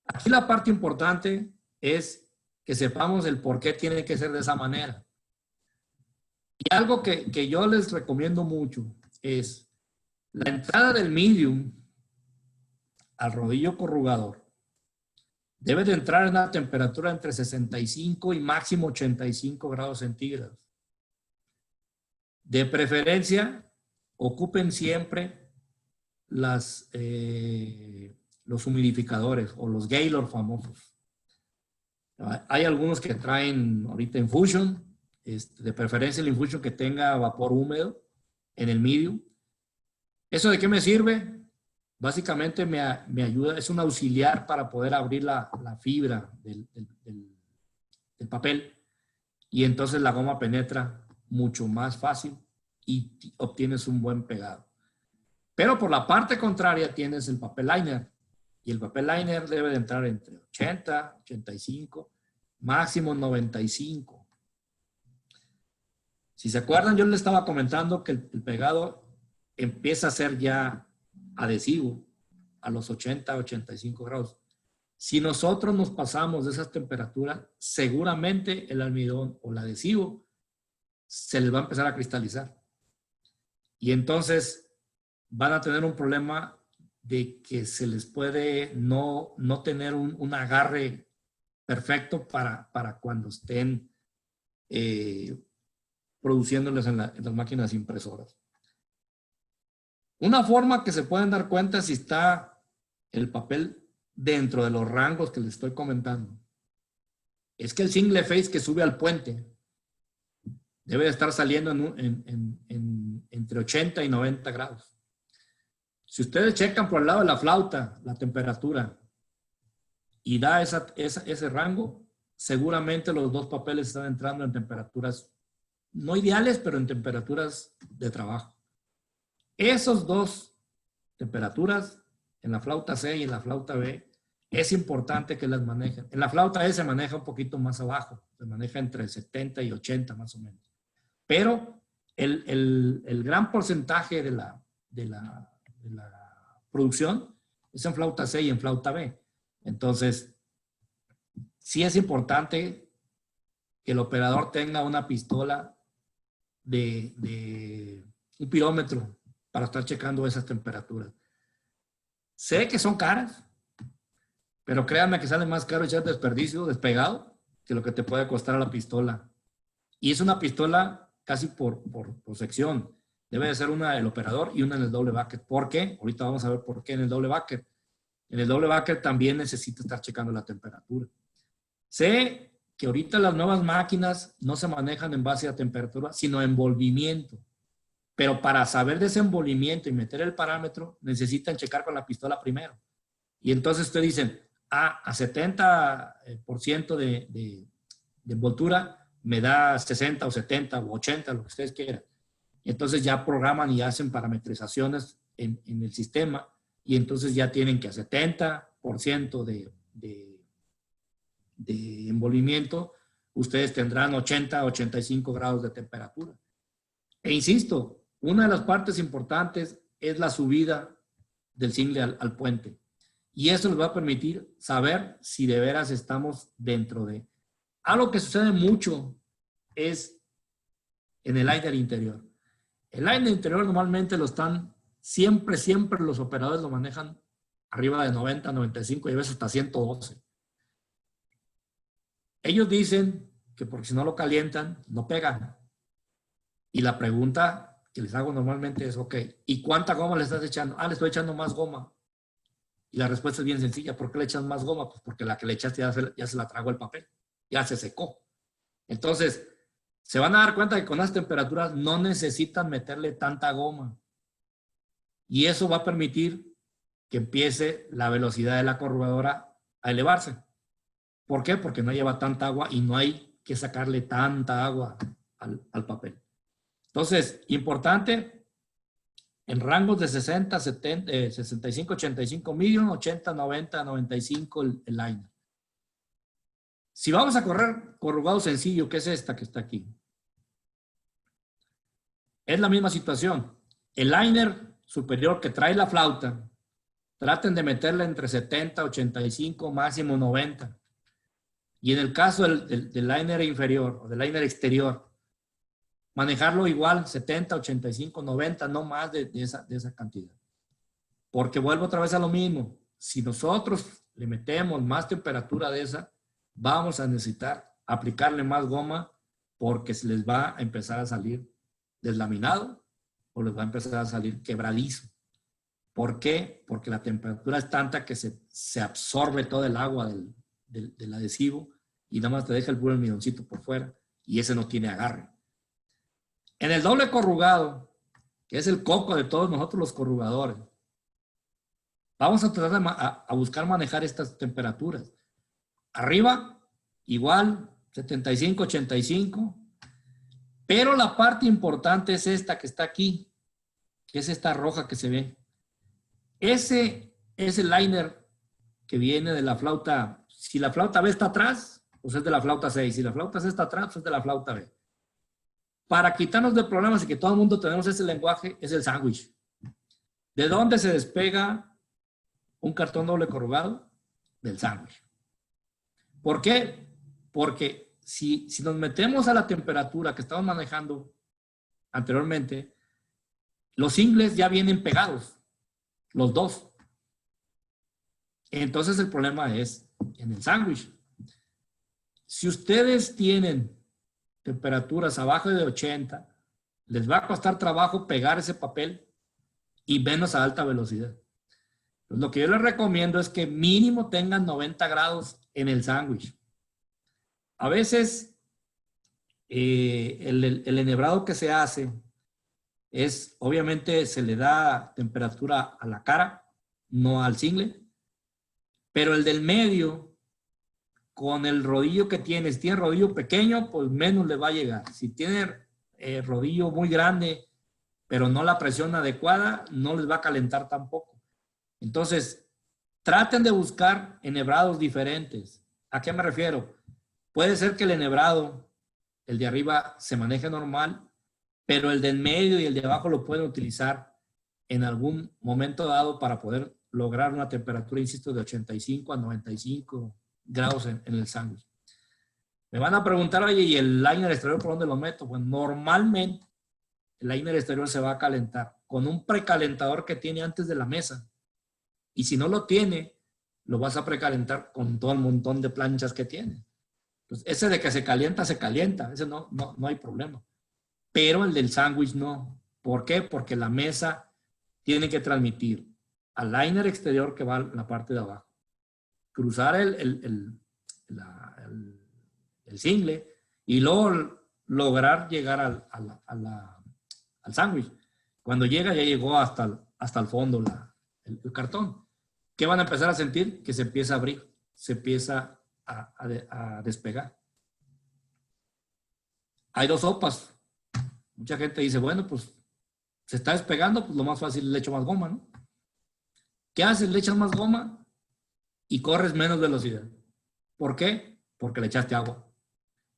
Aquí la parte importante es que sepamos el por qué tiene que ser de esa manera. Y algo que yo les recomiendo mucho es la entrada del medium al rodillo corrugador. Debe de entrar en una temperatura entre 65 y máximo 85 grados centígrados. De preferencia, ocupen siempre los humidificadores o los Gaylord famosos. Hay algunos que traen ahorita Infusion, de preferencia el Infusion que tenga vapor húmedo en el medium. ¿Eso de qué me sirve? Básicamente me ayuda, es un auxiliar para poder abrir la fibra del papel y entonces la goma penetra mucho más fácil y obtienes un buen pegado. Pero por la parte contraria tienes el papel liner y el papel liner debe de entrar entre 80, 85, máximo 95. Si se acuerdan, yo les estaba comentando que el pegado empieza a ser ya adhesivo a los 80, 85 grados. Si nosotros nos pasamos de esas temperaturas, seguramente el almidón o el adhesivo se les va a empezar a cristalizar. Y entonces van a tener un problema de que se les puede no tener un agarre perfecto para cuando estén produciéndoles en las máquinas impresoras. Una forma que se pueden dar cuenta si está el papel dentro de los rangos que les estoy comentando es que el single phase que sube al puente debe de estar saliendo entre 80 y 90 grados. Si ustedes checan por el lado de la flauta la temperatura y da ese rango, seguramente los dos papeles están entrando en temperaturas no ideales, pero en temperaturas de trabajo. Esas dos temperaturas, en la flauta C y en la flauta B, es importante que las manejen. En la flauta E se maneja un poquito más abajo, se maneja entre 70 y 80 más o menos. Pero el gran porcentaje de la producción es en flauta C y en flauta B. Entonces, sí es importante que el operador tenga una pistola de un pirómetro para estar checando esas temperaturas. Sé que son caras, pero créanme que sale más caro echar despegado, que lo que te puede costar a la pistola. Y es una pistola casi por sección. Debe de ser una del operador y una en el doble bucket. ¿Por qué? Ahorita vamos a ver por qué en el doble bucket. En el doble bucket también necesita estar checando la temperatura. Sé que ahorita las nuevas máquinas no se manejan en base a temperatura, sino envolvimiento. Pero para saber de ese envolvimiento y meter el parámetro, necesitan checar con la pistola primero. Y entonces ustedes dicen, a 70% de envoltura me da 60 o 70 o 80, lo que ustedes quieran. Entonces ya programan y hacen parametrizaciones en el sistema y entonces ya tienen que a 70% de envolvimiento, ustedes tendrán 80, 85 grados de temperatura. E insisto, una de las partes importantes es la subida del single al puente. Y eso les va a permitir saber si de veras estamos dentro de. Algo que sucede mucho es en el liner interior. El liner interior normalmente lo están, siempre los operadores lo manejan arriba de 90, 95 y a veces hasta 112. Ellos dicen que porque si no lo calientan, no pegan. Y la pregunta que les hago normalmente es, ok, ¿y cuánta goma le estás echando? Le estoy echando más goma. Y la respuesta es bien sencilla. ¿Por qué le echas más goma? Pues porque la que le echaste ya se la tragó el papel. Ya se secó. Entonces, se van a dar cuenta que con las temperaturas no necesitan meterle tanta goma. Y eso va a permitir que empiece la velocidad de la corrugadora a elevarse. ¿Por qué? Porque no lleva tanta agua y no hay que sacarle tanta agua al papel. Entonces, importante, en rangos de 60, 70, 65, 85 medium, 80, 90, 95 el liner. Si vamos a correr corrugado sencillo, que es esta que está aquí, es la misma situación. El liner superior que trae la flauta, traten de meterle entre 70, 85, máximo 90. Y en el caso del liner inferior o del liner exterior, manejarlo igual, 70, 85, 90, no más de esa cantidad. Porque vuelvo otra vez a lo mismo. Si nosotros le metemos más temperatura de esa, vamos a necesitar aplicarle más goma porque se les va a empezar a salir deslaminado o les va a empezar a salir quebradizo. ¿Por qué? Porque la temperatura es tanta que se absorbe todo el agua del adhesivo y nada más te deja el puro almidoncito por fuera y ese no tiene agarre. En el doble corrugado, que es el coco de todos nosotros los corrugadores, vamos a tratar a buscar manejar estas temperaturas. Arriba, igual, 75, 85, pero la parte importante es esta que está aquí, que es esta roja que se ve. Ese es el liner que viene de la flauta. Si la flauta B está atrás, pues es de la flauta 6. Si la flauta C está atrás, pues es de la flauta B. Para quitarnos de problemas y que todo el mundo tenemos ese lenguaje, es el sándwich. ¿De dónde se despega un cartón doble corrugado? Del sándwich. ¿Por qué? Porque si nos metemos a la temperatura que estamos manejando anteriormente, los ingles ya vienen pegados, los dos. Entonces el problema es en el sándwich. Si ustedes tienen temperaturas abajo de 80, les va a costar trabajo pegar ese papel y menos a alta velocidad. Pues lo que yo les recomiendo es que mínimo tengan 90 grados en el sándwich. A veces el enhebrado que se hace es, obviamente se le da temperatura a la cara, no al single, pero el del medio, con el rodillo que tiene, si tiene rodillo pequeño, pues menos le va a llegar. Si tiene rodillo muy grande, pero no la presión adecuada, no les va a calentar tampoco. Entonces, traten de buscar enhebrados diferentes. ¿A qué me refiero? Puede ser que el enhebrado, el de arriba, se maneje normal, pero el del medio y el de abajo lo pueden utilizar en algún momento dado para poder lograr una temperatura, insisto, de 85 a 95 grados en el sándwich. Me van a preguntar, oye, ¿y el liner exterior por dónde lo meto? Pues normalmente el liner exterior se va a calentar con un precalentador que tiene antes de la mesa. Y si no lo tiene, lo vas a precalentar con todo el montón de planchas que tiene. Pues ese de que se calienta, ese no hay problema. Pero el del sándwich no. ¿Por qué? Porque la mesa tiene que transmitir al liner exterior que va en la parte de abajo, cruzar el single y luego lograr llegar al sándwich. Cuando llega, ya llegó hasta el fondo el cartón. ¿Qué van a empezar a sentir? Que se empieza a abrir, se empieza a despegar. Hay dos sopas. Mucha gente dice, bueno, pues se está despegando, pues lo más fácil le echo más goma, ¿no? ¿Qué haces? Le echas más goma y corres menos velocidad. ¿Por qué? Porque le echaste agua.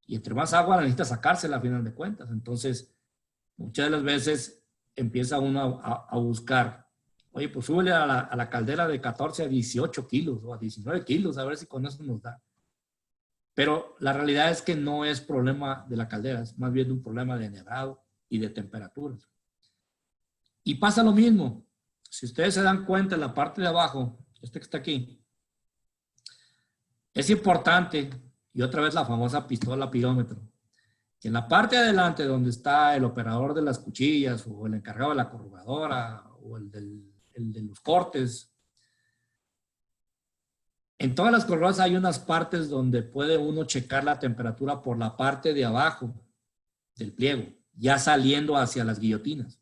Y entre más agua necesitas sacársela a final de cuentas. Entonces, muchas de las veces empieza uno a buscar, oye, pues súbele a la caldera de 14 a 18 kilos o a 19 kilos, a ver si con eso nos da. Pero la realidad es que no es problema de la caldera, es más bien un problema de enhebrado y de temperaturas. Y pasa lo mismo. Si ustedes se dan cuenta en la parte de abajo, este que está aquí, es importante, y otra vez la famosa pistola pirómetro, que en la parte de adelante donde está el operador de las cuchillas o el encargado de la corrugadora o el de los cortes, en todas las corrugadoras hay unas partes donde puede uno checar la temperatura por la parte de abajo del pliego, ya saliendo hacia las guillotinas.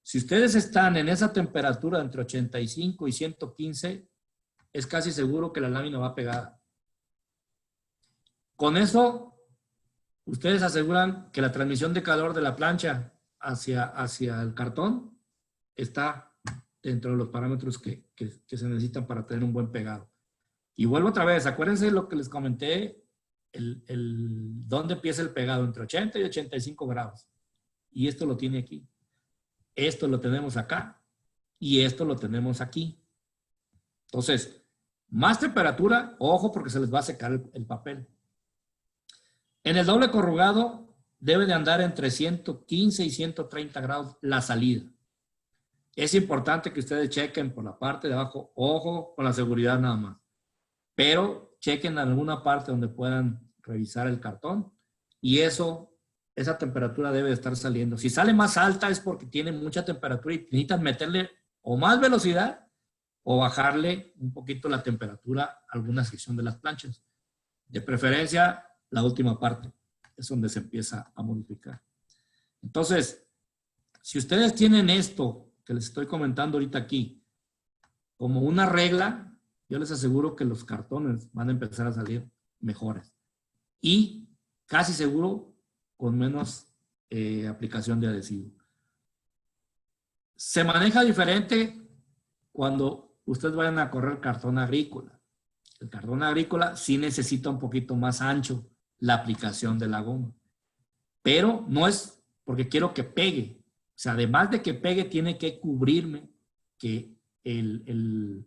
Si ustedes están en esa temperatura entre 85 y 115, es casi seguro que la lámina va pegada. Con eso, ustedes aseguran que la transmisión de calor de la plancha hacia el cartón está dentro de los parámetros que se necesitan para tener un buen pegado. Y vuelvo otra vez, acuérdense lo que les comenté, dónde empieza el pegado, entre 80 y 85 grados. Y esto lo tiene aquí. Esto lo tenemos acá y esto lo tenemos aquí. Entonces, Más temperatura, ojo, porque se les va a secar el papel. En el doble corrugado debe de andar entre 115 y 130 grados la salida. Es importante que ustedes chequen por la parte de abajo, ojo con la seguridad nada más, pero chequen en alguna parte donde puedan revisar el cartón y esa temperatura debe de estar saliendo. Si sale más alta es porque tiene mucha temperatura y necesitan meterle o más velocidad o bajarle un poquito la temperatura a alguna sección de las planchas. De preferencia, la última parte es donde se empieza a modificar. Entonces, si ustedes tienen esto que les estoy comentando ahorita aquí como una regla, yo les aseguro que los cartones van a empezar a salir mejores. Y casi seguro con menos aplicación de adhesivo. Se maneja diferente cuando ustedes vayan a correr cartón agrícola. El cartón agrícola sí necesita un poquito más ancho la aplicación de la goma. Pero no es porque quiero que pegue. O sea, además de que pegue, tiene que cubrirme que el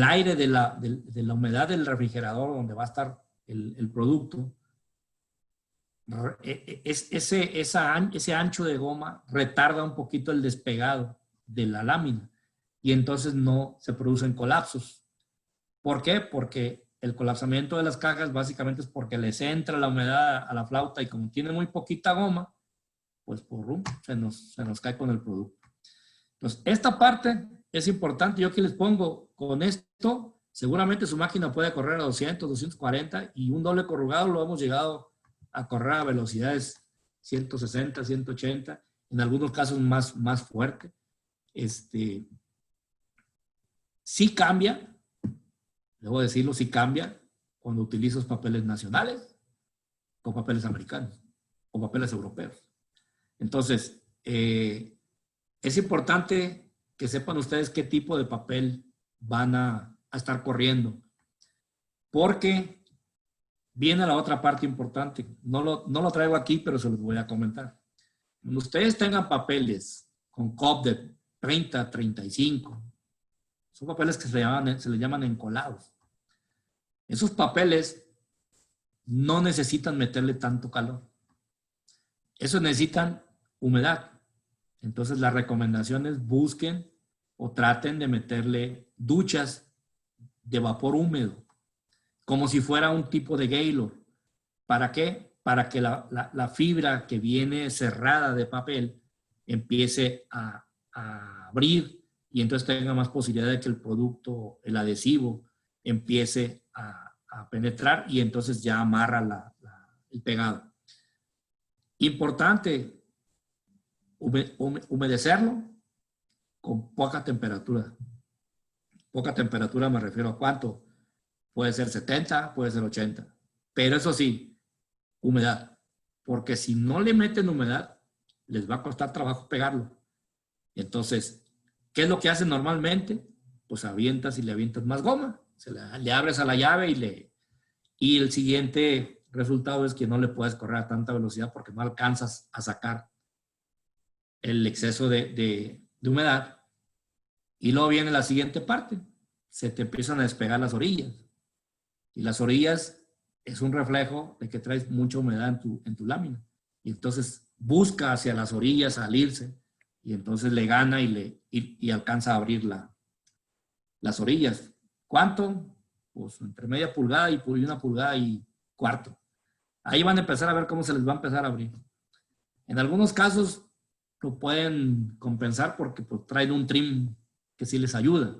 aire de la humedad del refrigerador donde va a estar el producto, ese ancho de goma retarda un poquito el despegado de la lámina y entonces no se producen colapsos. ¿Por qué? Porque el colapsamiento de las cajas básicamente es porque les entra la humedad a la flauta y como tiene muy poquita goma, pues se nos cae con el producto. Entonces, esta parte es importante. Yo aquí les pongo con esto, seguramente su máquina puede correr a 200, 240 y un doble corrugado lo hemos llegado a correr a velocidades 160, 180, en algunos casos más fuerte. Sí cambia, debo decirlo, sí cambia cuando utilizo papeles nacionales o papeles americanos o papeles europeos. Entonces, es importante que sepan ustedes qué tipo de papel van a estar corriendo, porque viene la otra parte importante. No lo traigo aquí, pero se los voy a comentar. Cuando ustedes tengan papeles con COP de 30, 35, son papeles que se le llaman encolados. Esos papeles no necesitan meterle tanto calor. Esos necesitan humedad. Entonces la recomendación es busquen o traten de meterle duchas de vapor húmedo, como si fuera un tipo de Gaylord. ¿Para qué? Para que la fibra que viene cerrada de papel empiece a abrir y entonces tenga más posibilidad de que el producto, el adhesivo, empiece a penetrar y entonces ya amarra el pegado. Importante, humedecerlo con poca temperatura. Poca temperatura me refiero a cuánto. Puede ser 70, puede ser 80. Pero eso sí, humedad. Porque si no le meten humedad, les va a costar trabajo pegarlo. Entonces, ¿qué es lo que hacen normalmente? Pues avientas y le avientas más goma. Le abres a la llave y el siguiente resultado es que no le puedes correr a tanta velocidad porque no alcanzas a sacar el exceso de humedad. Y luego viene la siguiente parte. Se te empiezan a despegar las orillas. Y las orillas es un reflejo de que traes mucha humedad en tu lámina. Y entonces busca hacia las orillas salirse y entonces le gana y alcanza a abrir las orillas. ¿Cuánto? Pues entre media pulgada y 1 pulgada y cuarto. Ahí van a empezar a ver cómo se les va a empezar a abrir. En algunos casos lo pueden compensar porque pues, traen un trim que sí les ayuda.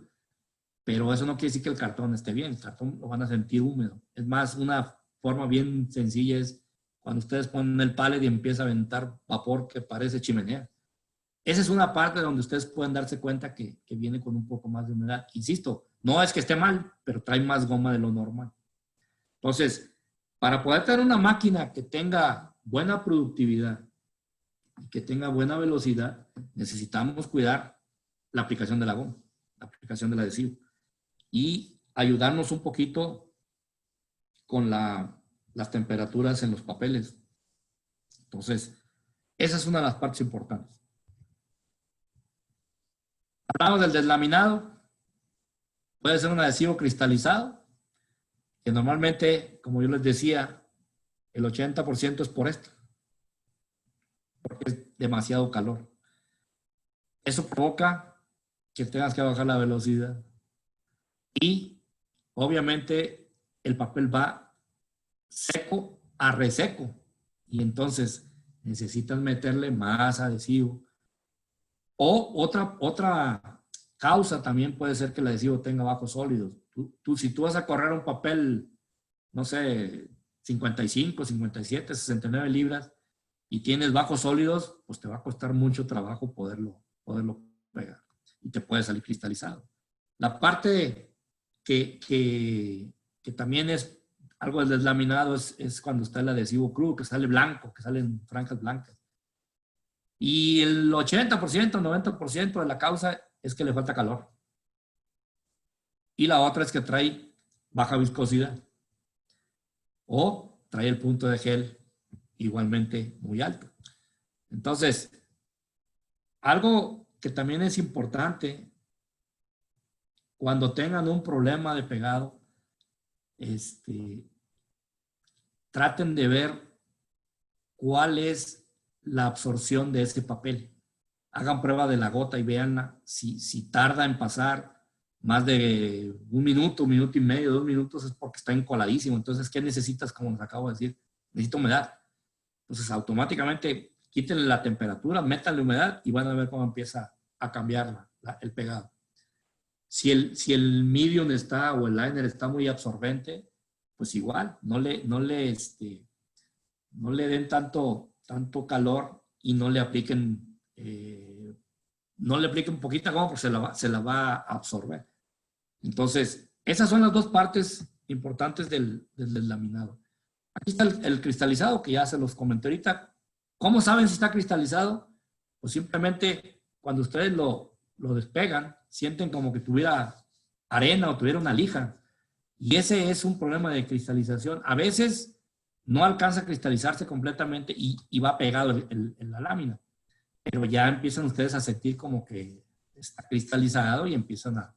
Pero eso no quiere decir que el cartón esté bien. El cartón lo van a sentir húmedo. Es más, una forma bien sencilla es cuando ustedes ponen el pallet y empieza a aventar vapor que parece chimenea. Esa es una parte donde ustedes pueden darse cuenta que viene con un poco más de humedad. Insisto, no es que esté mal, pero trae más goma de lo normal. Entonces, para poder tener una máquina que tenga buena productividad y que tenga buena velocidad, necesitamos cuidar la aplicación de la goma, la aplicación del adhesivo y ayudarnos un poquito con las temperaturas en los papeles. Entonces, esa es una de las partes importantes. Hablamos del deslaminado. Puede ser un adhesivo cristalizado, que normalmente, como yo les decía, el 80% es por esto, porque es demasiado calor. Eso provoca que tengas que bajar la velocidad. Y obviamente el papel va seco a reseco. Y entonces necesitas meterle más adhesivo. O otra causa también puede ser que el adhesivo tenga bajos sólidos. Si tú vas a correr un papel, no sé, 55, 57, 69 libras y tienes bajos sólidos, pues te va a costar mucho trabajo poderlo pegar y te puede salir cristalizado. La parte que también es algo del deslaminado es cuando está el adhesivo crudo, que sale blanco, que salen franjas blancas. Y el 80%, 90% de la causa es que le falta calor. Y la otra es que trae baja viscosidad. O trae el punto de gel igualmente muy alto. Entonces, algo que también es importante, cuando tengan un problema de pegado, traten de ver cuál es la absorción de ese papel. Hagan prueba de la gota y veanla. Si tarda en pasar más de un minuto y medio, 2 minutos, es porque está encoladísimo. Entonces, ¿qué necesitas? Como les acabo de decir, necesito humedad. Entonces, automáticamente quítenle la temperatura, métanle humedad y van a ver cómo empieza a cambiar el pegado. Si el medium está o el liner está muy absorbente, pues igual, no le den tanto calor y no le apliquen poquita goma porque se la va a absorber. Entonces, esas son las dos partes importantes del deslaminado. Aquí está el cristalizado, que ya se los comenté ahorita. ¿Cómo saben si está cristalizado? Pues simplemente cuando ustedes lo despegan, sienten como que tuviera arena o tuviera una lija. Y ese es un problema de cristalización. A veces no alcanza a cristalizarse completamente y va pegado en la lámina. Pero ya empiezan ustedes a sentir como que está cristalizado y empiezan a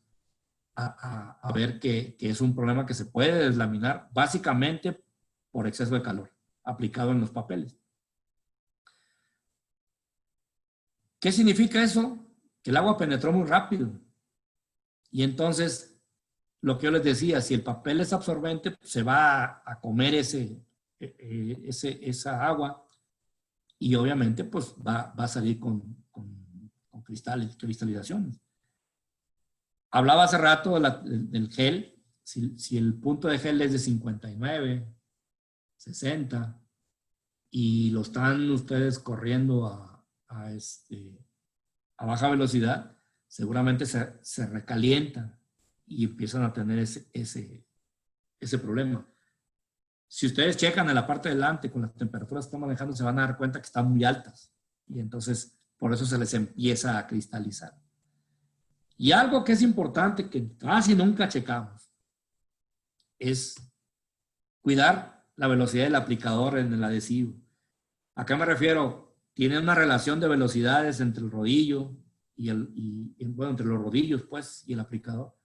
ver que es un problema que se puede deslaminar básicamente por exceso de calor aplicado en los papeles. ¿Qué significa eso? Que el agua penetró muy rápido. Y entonces, lo que yo les decía, si el papel es absorbente, se va a comer esa agua y obviamente pues va a salir con cristalizaciones. Hablaba hace rato del gel. Si el punto de gel es de 59, 60 y lo están ustedes corriendo a baja velocidad, seguramente se recalienta y empiezan a tener ese problema. Si ustedes checan en la parte de delante con las temperaturas que están manejando, se van a dar cuenta que están muy altas y entonces por eso se les empieza a cristalizar. Y algo que es importante que casi nunca checamos es cuidar la velocidad del aplicador en el adhesivo. ¿A qué me refiero? Tiene una relación de velocidades entre el rodillo entre los rodillos pues y el aplicador.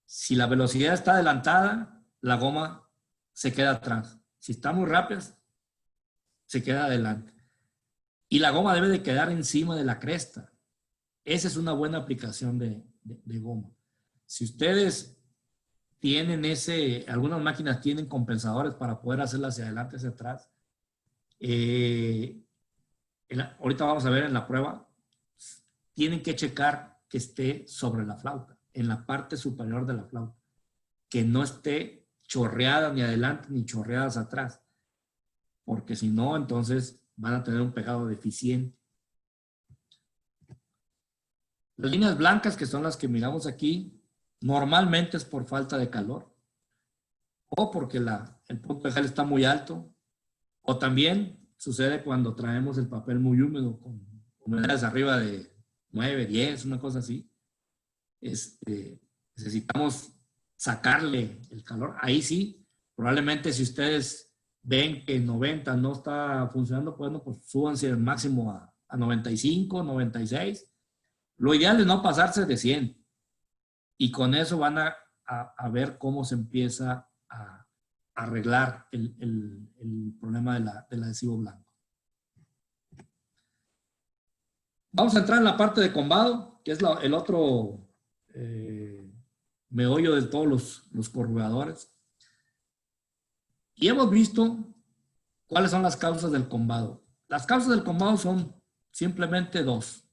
Si la velocidad está adelantada, la goma se queda atrás. Si está muy rápida, se queda adelante. Y la goma debe de quedar encima de la cresta. Esa es una buena aplicación de goma. Si ustedes tienen algunas máquinas tienen compensadores para poder hacerla hacia adelante, hacia atrás. Ahorita vamos a ver en la prueba, tienen que checar que esté sobre la flauta, en la parte superior de la flauta, que no esté chorreada ni adelante ni chorreadas atrás, porque si no, entonces van a tener un pegado deficiente. Las líneas blancas, que son las que miramos aquí, normalmente es por falta de calor o porque el punto de gel está muy alto, o también sucede cuando traemos el papel muy húmedo con humedades arriba de 9, 10, una cosa así. Necesitamos sacarle el calor. Ahí sí, probablemente si ustedes ven que 90 no está funcionando, bueno, pues súbanse el máximo a 95, 96. Lo ideal es no pasarse de 100. y con eso van a ver cómo se empieza a arreglar el problema del adhesivo blanco. Vamos a entrar en la parte de combado, que es el otro meollo de todos los corrugadores. Y hemos visto cuáles son las causas del combado. Las causas del combado son simplemente dos.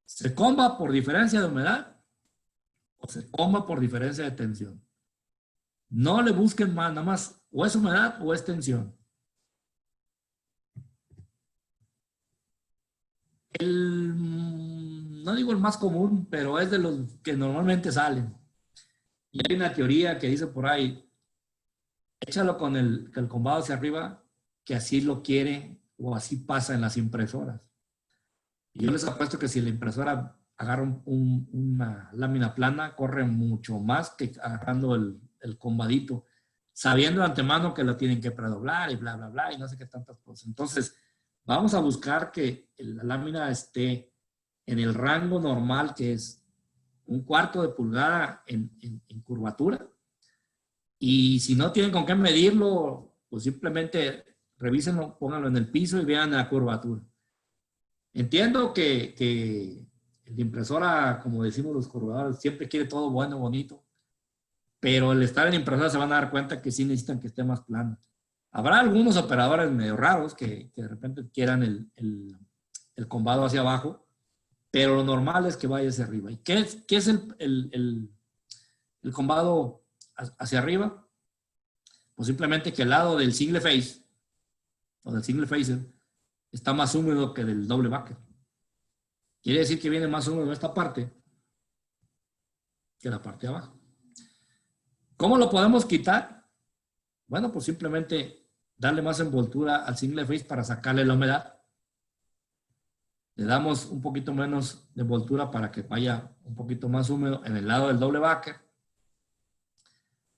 Se comba por diferencia de humedad o se comba por diferencia de tensión. No le busquen más, nada más o es humedad o es tensión. No digo el más común, pero es de los que normalmente salen. Y hay una teoría que dice por ahí, échalo con el combado hacia arriba, que así lo quiere o así pasa en las impresoras. Y yo les apuesto que si la impresora agarra una lámina plana, corre mucho más que agarrando el combadito, sabiendo de antemano que lo tienen que predoblar y bla, bla, bla, y no sé qué tantas cosas. Entonces, vamos a buscar que la lámina esté en el rango normal, que es 1/4 de pulgada en curvatura. Y si no tienen con qué medirlo, pues simplemente revísenlo, pónganlo en el piso y vean la curvatura. Entiendo que la impresora, como decimos los curvadores, siempre quiere todo bueno, bonito, pero al estar en la impresora se van a dar cuenta que sí necesitan que esté más plano. Habrá algunos operadores medio raros que de repente quieran el combado hacia abajo, pero lo normal es que vaya hacia arriba. ¿Y qué es el combado hacia arriba? Pues simplemente que el lado del single face o del single phaser está más húmedo que del doble backer. Quiere decir que viene más húmedo esta parte que la parte de abajo. ¿Cómo lo podemos quitar? Bueno, pues simplemente darle más envoltura al single face para sacarle la humedad. Le damos un poquito menos de envoltura para que vaya un poquito más húmedo en el lado del doble backer.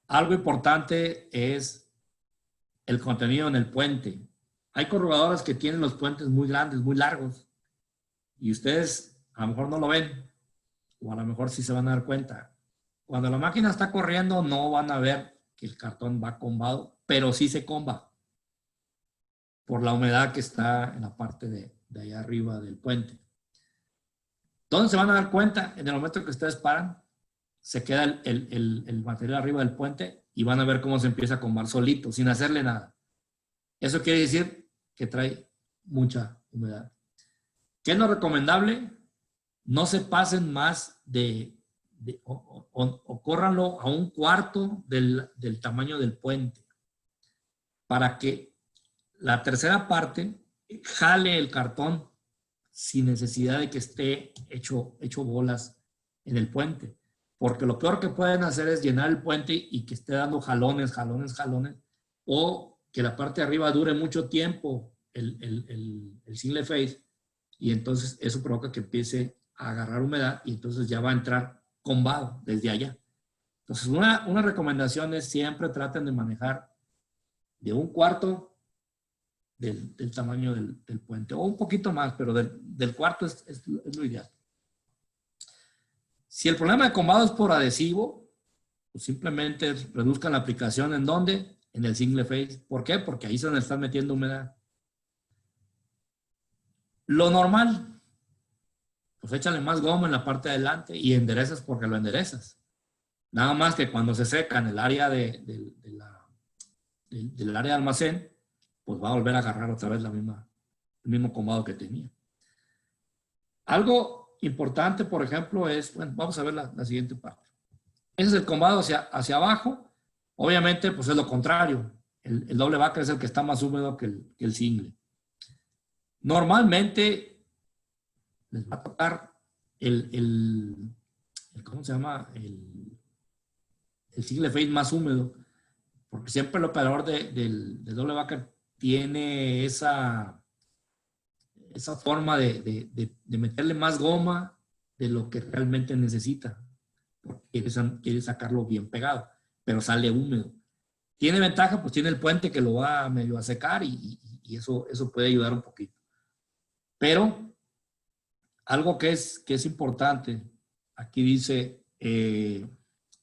Algo importante es el contenido en el puente. Hay corrugadoras que tienen los puentes muy grandes, muy largos, y ustedes a lo mejor no lo ven, o a lo mejor sí se van a dar cuenta. Cuando la máquina está corriendo no van a ver que el cartón va combado, pero sí se comba por la humedad que está en la parte de allá arriba del puente. ¿Dónde se van a dar cuenta? En el momento que ustedes paran, se queda el material arriba del puente y van a ver cómo se empieza a combar solito, sin hacerle nada. Eso quiere decir que trae mucha humedad. ¿Qué es lo recomendable? No se pasen más o córranlo a 1/4 del tamaño del puente para que la tercera parte jale el cartón sin necesidad de que esté hecho bolas en el puente. Porque lo peor que pueden hacer es llenar el puente y que esté dando jalones, o que la parte de arriba dure mucho tiempo el single face, y entonces eso provoca que empiece a agarrar humedad y entonces ya va a entrar combado desde allá. Entonces una recomendación es siempre traten de manejar de 1/4 del tamaño del puente, o un poquito más, pero del cuarto es lo ideal. Si el problema de combado es por adhesivo, pues simplemente reduzcan la aplicación. ¿En dónde? En el single face. ¿Por qué? Porque ahí se donde están metiendo humedad. Lo normal, pues échale más goma en la parte de adelante y enderezas porque lo enderezas. Nada más que cuando se seca en el área del área de almacén, pues va a volver a agarrar otra vez el mismo combado que tenía. Algo importante, por ejemplo, es, bueno, vamos a ver la siguiente parte. Ese es el combado hacia abajo. Obviamente, pues es lo contrario. El doble backer es el que está más húmedo que el single. Normalmente les va a tocar ¿cómo se llama? El single face más húmedo, porque siempre el operador del doble backer tiene esa forma de meterle más goma de lo que realmente necesita, porque quiere sacarlo bien pegado, pero sale húmedo. Tiene ventaja, pues tiene el puente que lo va medio a secar y eso puede ayudar un poquito. Pero algo que es importante, aquí dice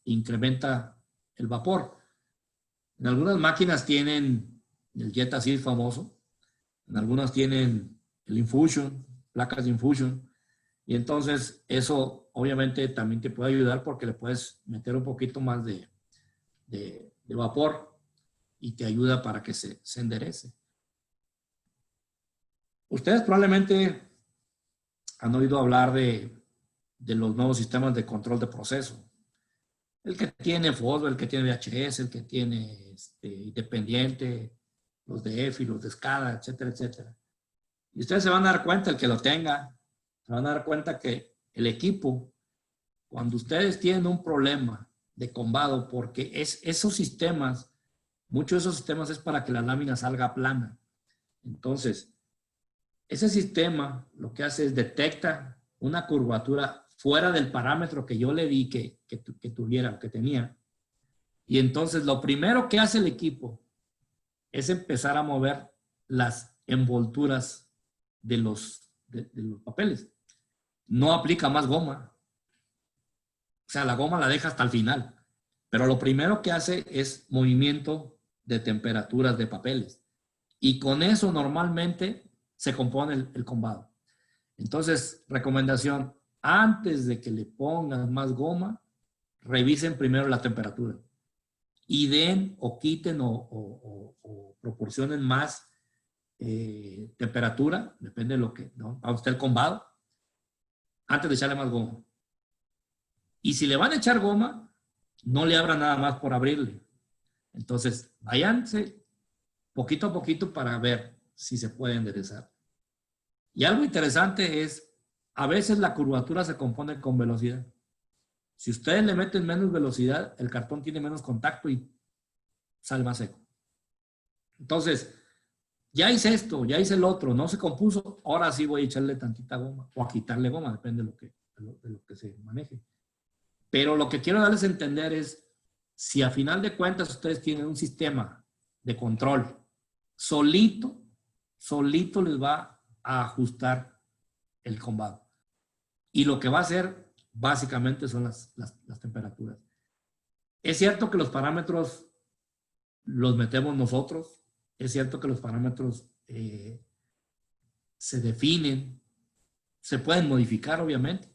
incrementa el vapor. En algunas máquinas tienen el jet assist famoso, en algunas tienen el infusion, placas de infusion, y entonces eso obviamente también te puede ayudar porque le puedes meter un poquito más de vapor y te ayuda para que se enderece. Ustedes probablemente han oído hablar de los nuevos sistemas de control de proceso. El que tiene FOSBO, el que tiene VHS, el que tiene independiente, los de EFI, los de SCADA, etcétera, etcétera. Y ustedes se van a dar cuenta, el que lo tenga, se van a dar cuenta que el equipo, cuando ustedes tienen un problema de combado, porque esos sistemas, muchos de esos sistemas es para que la lámina salga plana. Entonces, ese sistema lo que hace es detecta una curvatura fuera del parámetro que yo le di que tuviera, que tenía. Y entonces lo primero que hace el equipo es empezar a mover las envolturas de los papeles. No aplica más goma. O sea, la goma la deja hasta el final. Pero lo primero que hace es movimiento de temperaturas de papeles. Y con eso normalmente se compone el combado. Entonces, recomendación, antes de que le pongan más goma, revisen primero la temperatura. Y den o quiten o proporcionen más temperatura, depende de lo que, ¿no? A usted el combado, antes de echarle más goma. Y si le van a echar goma, no le abran nada más por abrirle. Entonces, váyanse poquito a poquito para ver si se puede enderezar. Y algo interesante es, a veces la curvatura se compone con velocidad. Si ustedes le meten menos velocidad, el cartón tiene menos contacto y sale más seco. Entonces, ya hice esto, ya hice el otro, no se compuso, ahora sí voy a echarle tantita goma o a quitarle goma, depende de lo que se maneje. Pero lo que quiero darles a entender es, si a final de cuentas ustedes tienen un sistema de control, solito les va a ajustar el combado. Y lo que va a hacer básicamente son las temperaturas. Es cierto que los parámetros los metemos nosotros, es cierto que los parámetros se definen, se pueden modificar obviamente,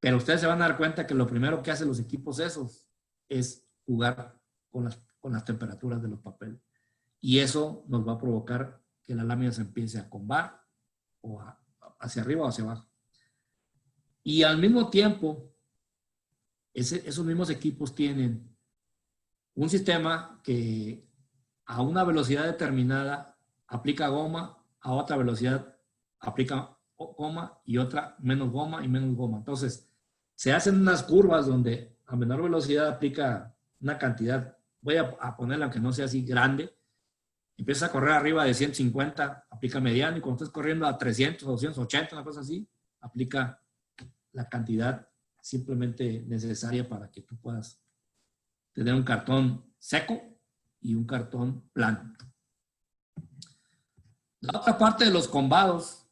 pero ustedes se van a dar cuenta que lo primero que hacen los equipos esos es jugar con las temperaturas de los papeles. Y eso nos va a provocar que la lámina se empiece a combar o hacia arriba o hacia abajo. Y al mismo tiempo, esos mismos equipos tienen un sistema que a una velocidad determinada aplica goma, a otra velocidad aplica goma y otra menos goma y menos goma. Entonces, se hacen unas curvas donde a menor velocidad aplica una cantidad, voy a ponerla aunque no sea así grande, empieza a correr arriba de 150, aplica mediano, y cuando estés corriendo a 300, 280, una cosa así, aplica la cantidad simplemente necesaria para que tú puedas tener un cartón seco y un cartón plano. La otra parte de los combados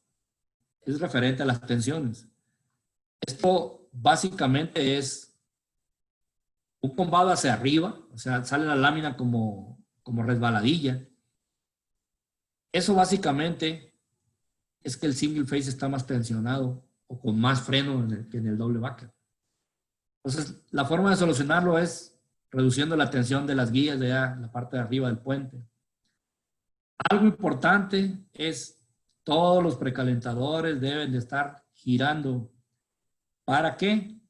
es referente a las tensiones. Esto básicamente es un combado hacia arriba, o sea, sale la lámina como resbaladilla. Eso básicamente es que el single phase está más tensionado o con más freno que en el doble backer. Entonces, la forma de solucionarlo es reduciendo la tensión de las guías de la parte de arriba del puente. Algo importante es todos los precalentadores deben de estar girando. ¿Para qué?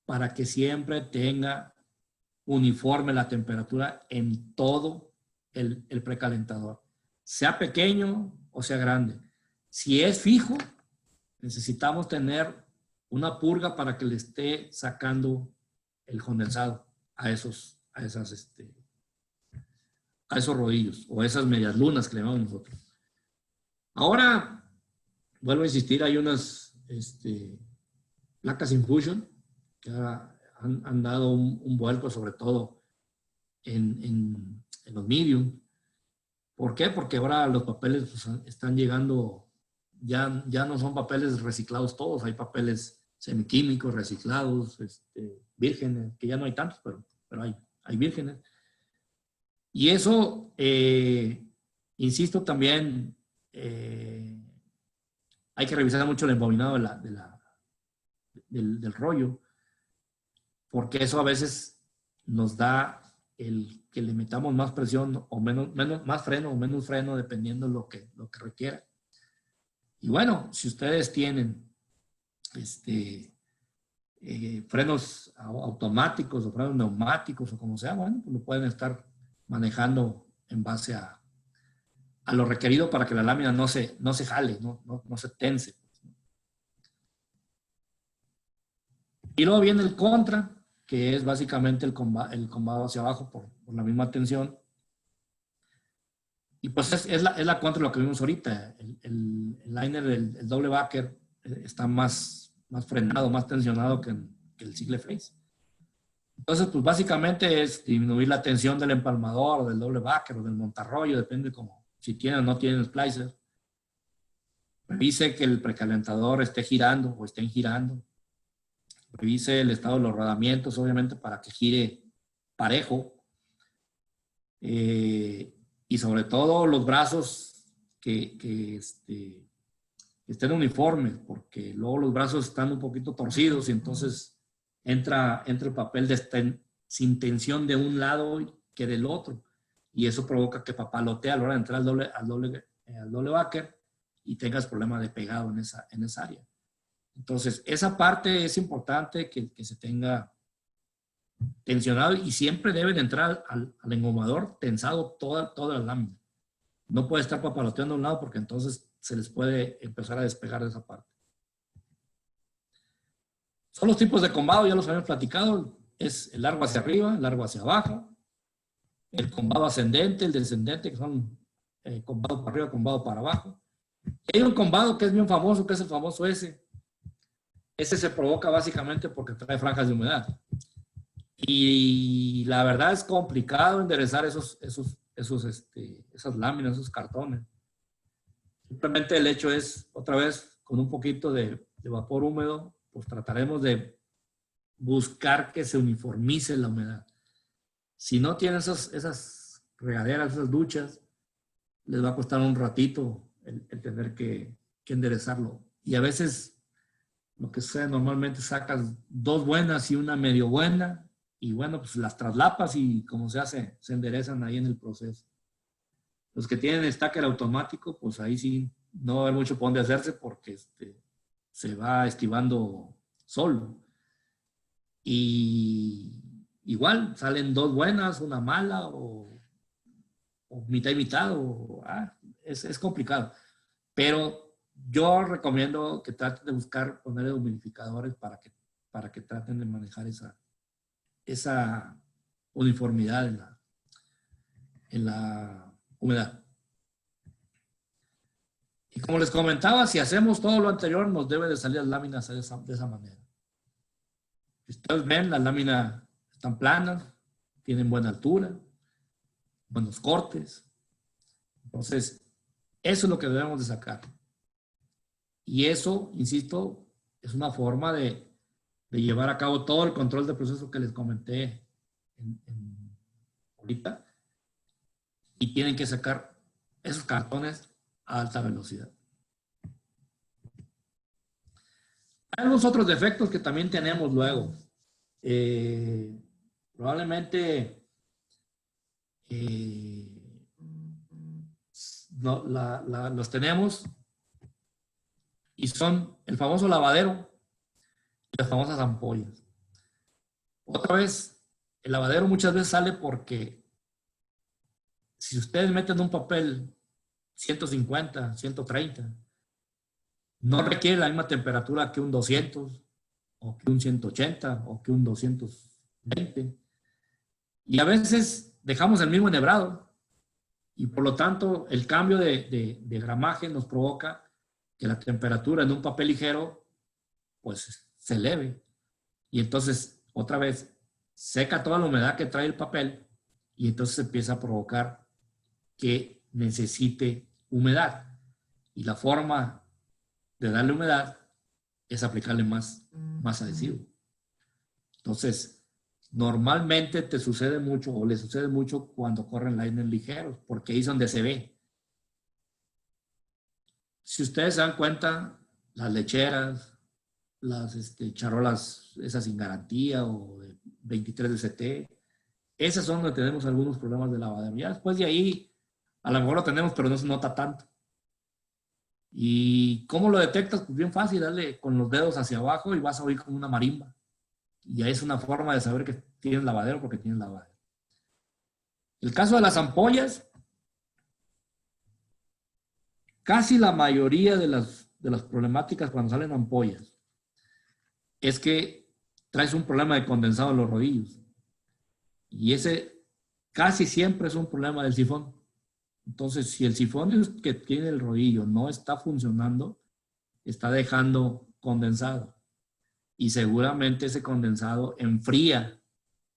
Para que siempre tenga uniforme la temperatura en todo el precalentador, sea pequeño o sea grande. Si es fijo, necesitamos tener una purga para que le esté sacando el condensado a esos rodillos o esas medias lunas que le llamamos nosotros. Ahora, vuelvo a insistir, hay unas placas infusion que han dado un vuelco, sobre todo en los medium. ¿Por qué? Porque ahora los papeles pues, están llegando, ya no son papeles reciclados todos, hay papeles semiquímicos, reciclados, vírgenes, que ya no hay tantos, pero hay vírgenes. Y eso, insisto también, hay que revisar mucho el embobinado del rollo, porque eso a veces nos da el que le metamos más presión o más freno o menos freno, dependiendo lo que requiera. Y bueno, si ustedes tienen frenos automáticos o frenos neumáticos o como sea, bueno, pues lo pueden estar manejando en base a lo requerido para que la lámina no se jale, no se tense. Y luego viene el contra, que es básicamente el combado hacia abajo por la misma tensión. Y pues es la contra lo que vimos ahorita. El liner, el doble backer, está más frenado, más tensionado que el single face. Entonces, pues básicamente es disminuir la tensión del empalmador, o del doble backer, o del montarrollo, depende como si tiene o no tiene el splicer. Revise que el precalentador esté girando o estén girando. Revise el estado de los rodamientos, obviamente, para que gire parejo. Y sobre todo los brazos que estén uniformes, porque luego los brazos están un poquito torcidos y entonces entra el papel sin tensión de un lado que del otro. Y eso provoca que papalotee a la hora de entrar al doble backer y tengas problemas de pegado en esa área. Entonces, esa parte es importante que se tenga tensionado, y siempre deben entrar al engomador tensado toda la lámina. No puede estar papaloteando a un lado porque entonces se les puede empezar a despegar de esa parte. Son los tipos de combado, ya los habíamos platicado. Es el largo hacia arriba, el largo hacia abajo, el combado ascendente, el descendente, que son combado para arriba, combado para abajo. Y hay un combado que es bien famoso, que es el famoso S. Ese se provoca básicamente porque trae franjas de humedad. Y la verdad es complicado enderezar esas láminas, esos cartones. Simplemente el hecho es, otra vez, con un poquito de vapor húmedo, pues trataremos de buscar que se uniformice la humedad. Si no tienen esas regaderas, esas duchas, les va a costar un ratito el tener que enderezarlo. Y a veces lo que sucede, normalmente sacas dos buenas y una medio buena, y bueno, pues las traslapas y como se hace, se enderezan ahí en el proceso. Los que tienen stacker automático, pues ahí sí no va a haber mucho por dónde hacerse porque se va estivando solo. Y igual salen dos buenas, una mala o mitad y mitad. Es complicado. Pero yo recomiendo que traten de buscar ponerle humidificadores para que traten de manejar esa uniformidad en la humedad. Y como les comentaba, si hacemos todo lo anterior, nos debe de salir las láminas de esa manera. Si ustedes ven, las láminas están planas, tienen buena altura, buenos cortes. Entonces, eso es lo que debemos de sacar. Y eso, insisto, es una forma de llevar a cabo todo el control del proceso que les comenté ahorita. Y tienen que sacar esos cartones a alta velocidad. Hay algunos otros defectos que también tenemos luego. Probablemente los tenemos y son el famoso lavadero y las famosas ampollas. Otra vez, el lavadero muchas veces sale porque si ustedes meten un papel 150, 130, no requiere la misma temperatura que un 200 o que un 180 o que un 220. Y a veces dejamos el mismo enhebrado y por lo tanto el cambio de gramaje nos provoca que la temperatura en un papel ligero pues se eleve. Y entonces otra vez seca toda la humedad que trae el papel y entonces empieza a provocar que necesite humedad. Y la forma de darle humedad es aplicarle más más adhesivo. Entonces, normalmente te sucede mucho o le sucede mucho cuando corren liners ligeros, porque ahí es donde se ve. Si ustedes se dan cuenta, las lecheras, las charolas esas sin garantía o de 23 DCT, esas son donde tenemos algunos problemas de lavadero. Ya después de ahí, a lo mejor lo tenemos, pero no se nota tanto. ¿Y cómo lo detectas? Pues bien fácil, dale con los dedos hacia abajo y vas a oír como una marimba. Y ahí es una forma de saber que tienes lavadero porque tienes lavadero. El caso de las ampollas, casi la mayoría de las problemáticas cuando salen ampollas es que traes un problema de condensado en los rodillos. Y ese casi siempre es un problema del sifón. Entonces, si el sifón que tiene el rodillo no está funcionando, está dejando condensado. Y seguramente ese condensado enfría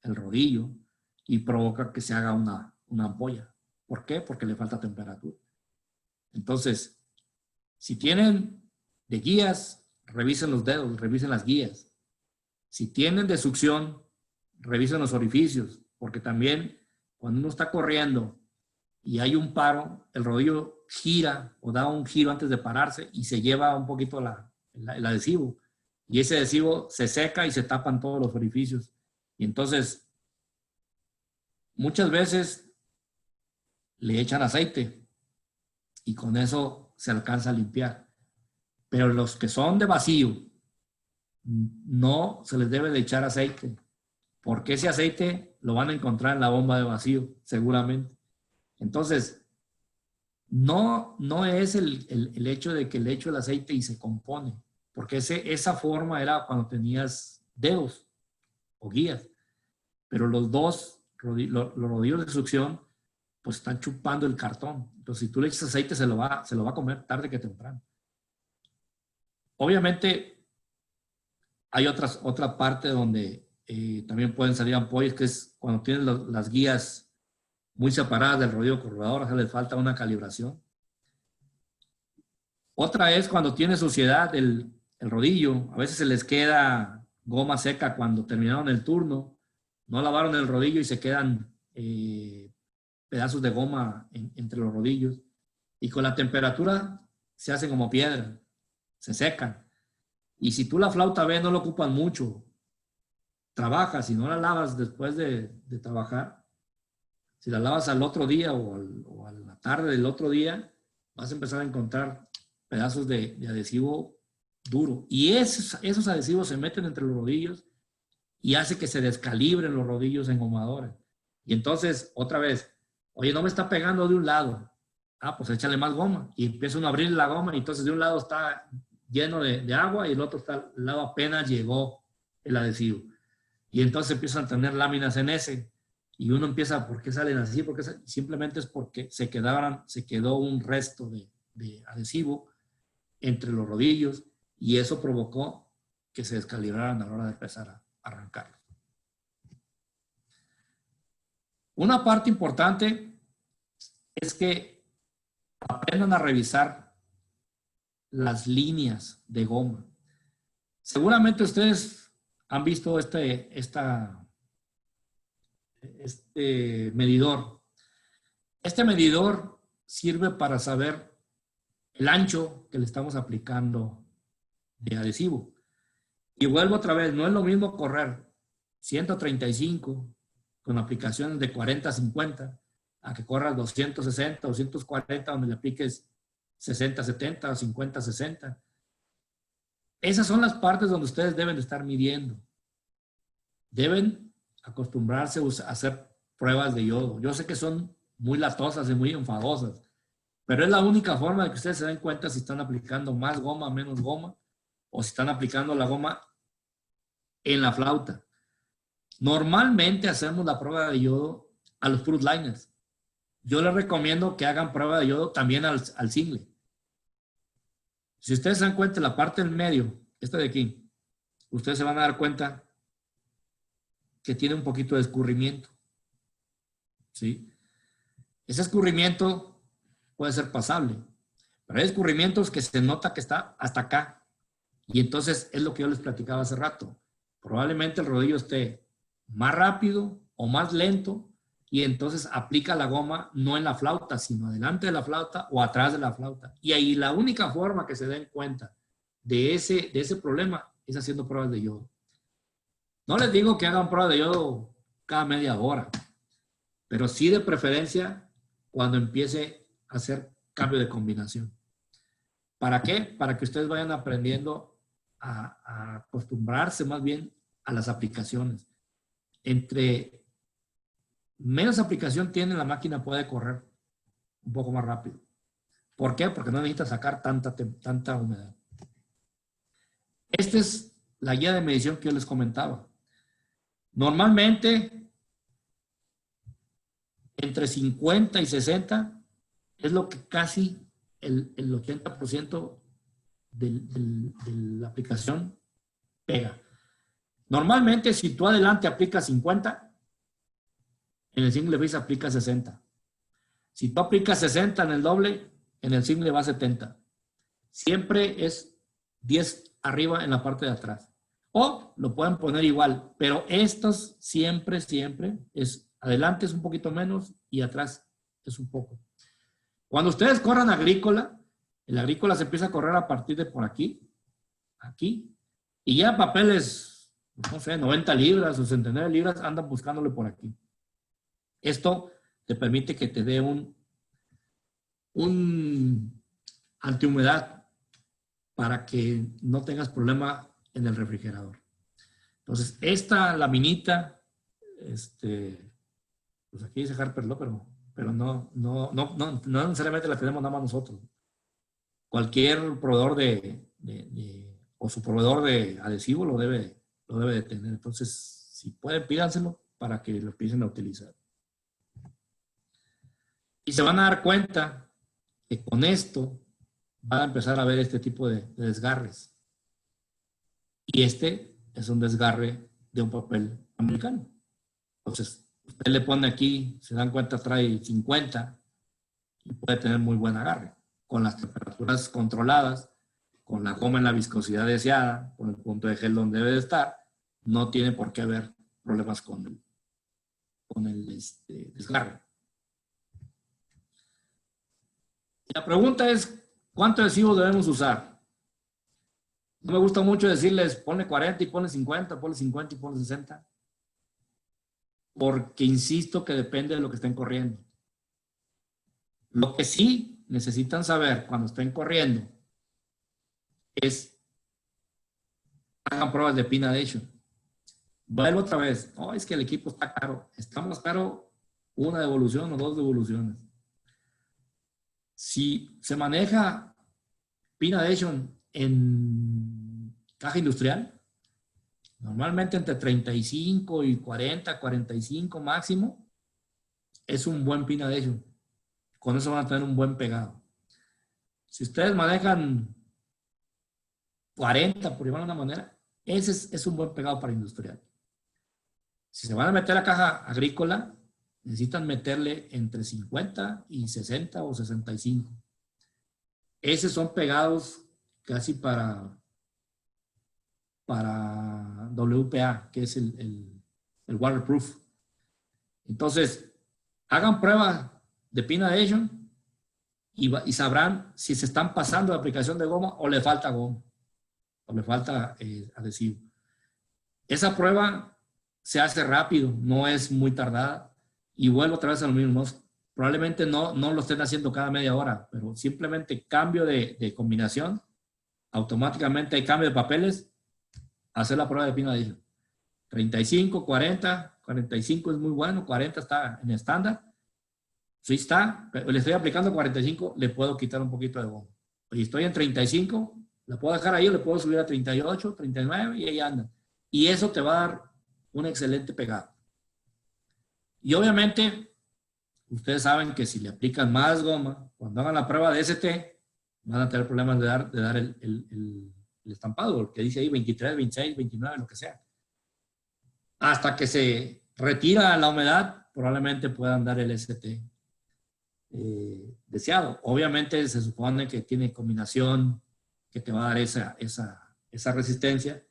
el rodillo y provoca que se haga una ampolla. ¿Por qué? Porque le falta temperatura. Entonces, si tienen de guías, revisen los dedos, revisen las guías. Si tienen de succión, revisen los orificios, porque también cuando uno está corriendo y hay un paro, el rodillo gira o da un giro antes de pararse y se lleva un poquito el adhesivo. Y ese adhesivo se seca y se tapan todos los orificios. Y entonces, muchas veces le echan aceite y con eso se alcanza a limpiar. Pero los que son de vacío, no se les debe de echar aceite, porque ese aceite lo van a encontrar en la bomba de vacío, seguramente. Entonces, no es el hecho de que le echo el aceite y se compone, porque esa forma era cuando tenías dedos o guías, pero los rodillos de succión pues están chupando el cartón. Entonces, si tú le echas aceite, se lo va a comer tarde que temprano. Obviamente, hay otra parte donde también pueden salir ampollas, que es cuando tienes las guías muy separadas del rodillo corredor, o sea, les falta una calibración. Otra es cuando tiene suciedad el rodillo. A veces se les queda goma seca cuando terminaron el turno, no lavaron el rodillo y se quedan pedazos de goma entre los rodillos. Y con la temperatura se hacen como piedra, se secan. Y si tú la flauta B no lo ocupas mucho, trabajas y no la lavas después de trabajar, si la lavas al otro día o a la tarde del otro día, vas a empezar a encontrar pedazos de adhesivo duro. Y esos adhesivos se meten entre los rodillos y hace que se descalibren los rodillos engomadores. Y entonces, otra vez, oye, no me está pegando de un lado. Ah, pues échale más goma. Y empieza uno a abrir la goma y entonces de un lado está lleno de agua y el otro lado apenas llegó el adhesivo. Y entonces empiezan a tener láminas en ese. Y uno empieza, ¿por qué salen así? Porque simplemente es porque se quedó un resto de adhesivo entre los rodillos y eso provocó que se descalibraran a la hora de empezar a arrancar. Una parte importante es que aprendan a revisar las líneas de goma. Seguramente ustedes han visto este medidor. Este medidor sirve para saber el ancho que le estamos aplicando de adhesivo. Y vuelvo otra vez, no es lo mismo correr 135 con aplicaciones de 40 a 50 a que corras 260, 240 donde le apliques 60, 70 o 50, 60. Esas son las partes donde ustedes deben de estar midiendo. Deben acostumbrarse a hacer pruebas de yodo. Yo sé que son muy latosas y muy enfadosas, pero es la única forma de que ustedes se den cuenta si están aplicando más goma, menos goma, o si están aplicando la goma en la flauta. Normalmente hacemos la prueba de yodo a los fruit liners. Yo les recomiendo que hagan prueba de yodo también al single. Si ustedes se dan cuenta, la parte del medio, esta de aquí, ustedes se van a dar cuenta que tiene un poquito de escurrimiento. ¿Sí? Ese escurrimiento puede ser pasable, pero hay escurrimientos que se nota que está hasta acá. Y entonces es lo que yo les platicaba hace rato. Probablemente el rodillo esté más rápido o más lento y entonces aplica la goma no en la flauta, sino delante de la flauta o atrás de la flauta. Y ahí la única forma que se den cuenta de ese problema es haciendo pruebas de yodo. No les digo que hagan pruebas de yodo cada media hora, pero sí de preferencia cuando empiece a hacer cambio de combinación. ¿Para qué? Para que ustedes vayan aprendiendo a acostumbrarse más bien a las aplicaciones. Entre menos aplicación tiene, la máquina puede correr un poco más rápido. ¿Por qué? Porque no necesita sacar tanta humedad. Esta es la guía de medición que yo les comentaba. Normalmente, entre 50 y 60 es lo que casi el 80% de la aplicación pega. Normalmente, si tú adelante aplicas 50, en el single face aplica 60. Si tú aplicas 60 en el doble, en el single va a 70. Siempre es 10 arriba en la parte de atrás. O lo pueden poner igual, pero estos siempre es adelante es un poquito menos y atrás es un poco. Cuando ustedes corran agrícola, el agrícola se empieza a correr a partir de por aquí, y ya papeles, no sé, 90 libras o 69 libras andan buscándole por aquí. Esto te permite que te dé un antihumedad para que no tengas problema en el refrigerador. Entonces, esta laminita, pues aquí dice Harper Law, pero no necesariamente la tenemos nada más nosotros. Cualquier proveedor o su proveedor de adhesivo lo debe de tener. Entonces, si pueden, pídanselo para que lo empiecen a utilizar. Y se van a dar cuenta que con esto van a empezar a ver este tipo de desgarres. Y este es un desgarre de un papel americano. Entonces, usted le pone aquí, se dan cuenta, trae 50 y puede tener muy buen agarre. Con las temperaturas controladas, con la goma en la viscosidad deseada, con el punto de gel donde debe de estar, no tiene por qué haber problemas con el desgarre. La pregunta es, ¿cuánto adhesivo debemos usar? No me gusta mucho decirles, ponle 40 y ponle 50, ponle 50 y ponle 60. Porque insisto que depende de lo que estén corriendo. Lo que sí necesitan saber cuando estén corriendo es, hagan pruebas de pin adhesion. Vuelvo otra vez, no, es que el equipo está caro. Está más caro una devolución o dos devoluciones. Si se maneja pin adhesion en caja industrial, normalmente entre 35 y 40, 45 máximo, es un buen pin adhesion. Con eso van a tener un buen pegado. Si ustedes manejan 40, por llamarlo de una manera, ese es un buen pegado para industrial. Si se van a meter a caja agrícola, necesitan meterle entre 50 y 60 o 65. Esos son pegados casi para WPA, que es el waterproof. Entonces, hagan prueba de pin adhesion y sabrán si se están pasando de aplicación de goma o le falta goma, o le falta adhesivo. Esa prueba se hace rápido, no es muy tardada. Y vuelvo otra vez a lo mismo, ¿no? Probablemente no lo estén haciendo cada media hora, pero simplemente cambio de combinación, automáticamente hay cambio de papeles, hacer la prueba de pin adhesion. 35, 40, 45 es muy bueno, 40 está en estándar. Si está, le estoy aplicando 45, le puedo quitar un poquito de goma. Y estoy en 35, la puedo dejar ahí, le puedo subir a 38, 39 y ahí anda. Y eso te va a dar un excelente pegado. Y obviamente, ustedes saben que si le aplican más goma, cuando hagan la prueba de ST, van a tener problemas de dar el estampado, lo que dice ahí 23, 26, 29, lo que sea. Hasta que se retira la humedad, probablemente puedan dar el ST deseado. Obviamente se supone que tiene combinación que te va a dar esa esa resistencia,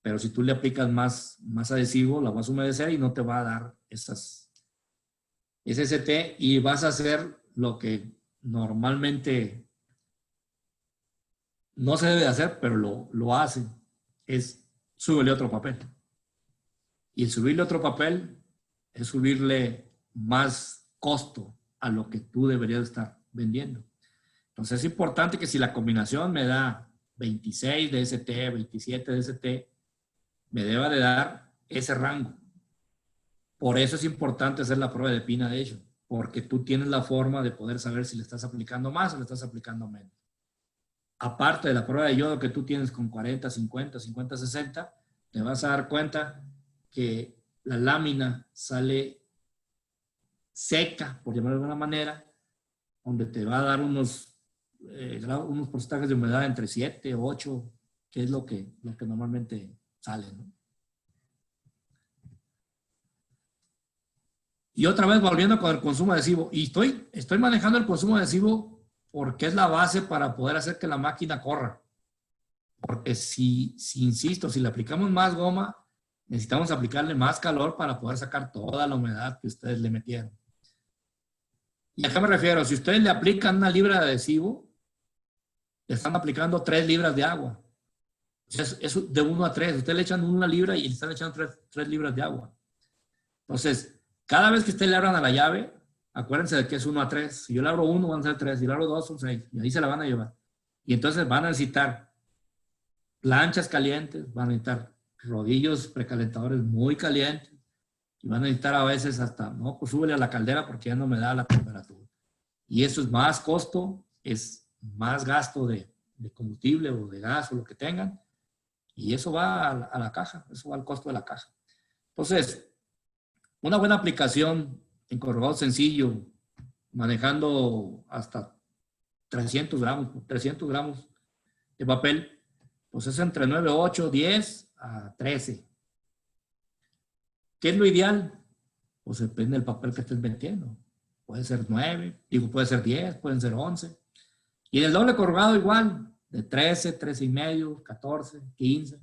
pero si tú le aplicas más adhesivo, la vas a humedecer y no te va a dar ese ST, y vas a hacer lo que normalmente no se debe hacer, pero lo hacen, es súbele otro papel. Y el subirle otro papel es subirle más costo a lo que tú deberías estar vendiendo. Entonces es importante que si la combinación me da 26 de ST, 27 de ST, me deba de dar ese rango. Por eso es importante hacer la prueba de Pin Adhesion, porque tú tienes la forma de poder saber si le estás aplicando más o le estás aplicando menos. Aparte de la prueba de yodo que tú tienes con 40, 50, 50, 60, te vas a dar cuenta que la lámina sale seca, por llamarlo de alguna manera, donde te va a dar unos porcentajes de humedad entre 7 o 8, que es lo que normalmente sale, ¿no? Y otra vez volviendo con el consumo adhesivo, y estoy manejando el consumo adhesivo porque es la base para poder hacer que la máquina corra. Porque si insisto, si le aplicamos más goma, necesitamos aplicarle más calor para poder sacar toda la humedad que ustedes le metieron. ¿Y a qué me refiero? Si ustedes le aplican 1 libra de adhesivo, le están aplicando 3 libras de agua. Es de 1 a 3. Ustedes le echan 1 libra y le están echando 3 libras de agua. Entonces, cada vez que ustedes le abran a la llave, acuérdense de que es 1 a 3. Si yo le abro 1, van a ser 3. Si le abro 2, son 6. Y ahí se la van a llevar. Y entonces van a necesitar planchas calientes, van a necesitar rodillos precalentadores muy calientes, y van a necesitar a veces hasta, no, pues súbele a la caldera porque ya no me da la temperatura. Y eso es más costo, es más gasto de combustible o de gas o lo que tengan, y eso va a la caja, eso va al costo de la caja. Entonces, una buena aplicación en corrugado sencillo, manejando hasta 300 gramos de papel, pues es entre 9, 8, 10 a 13. ¿Qué es lo ideal? Pues depende del papel que estés metiendo. Puede ser 9, puede ser 10, pueden ser 11. Y en el doble corrugado igual, de 13, 13 y medio, 14, 15.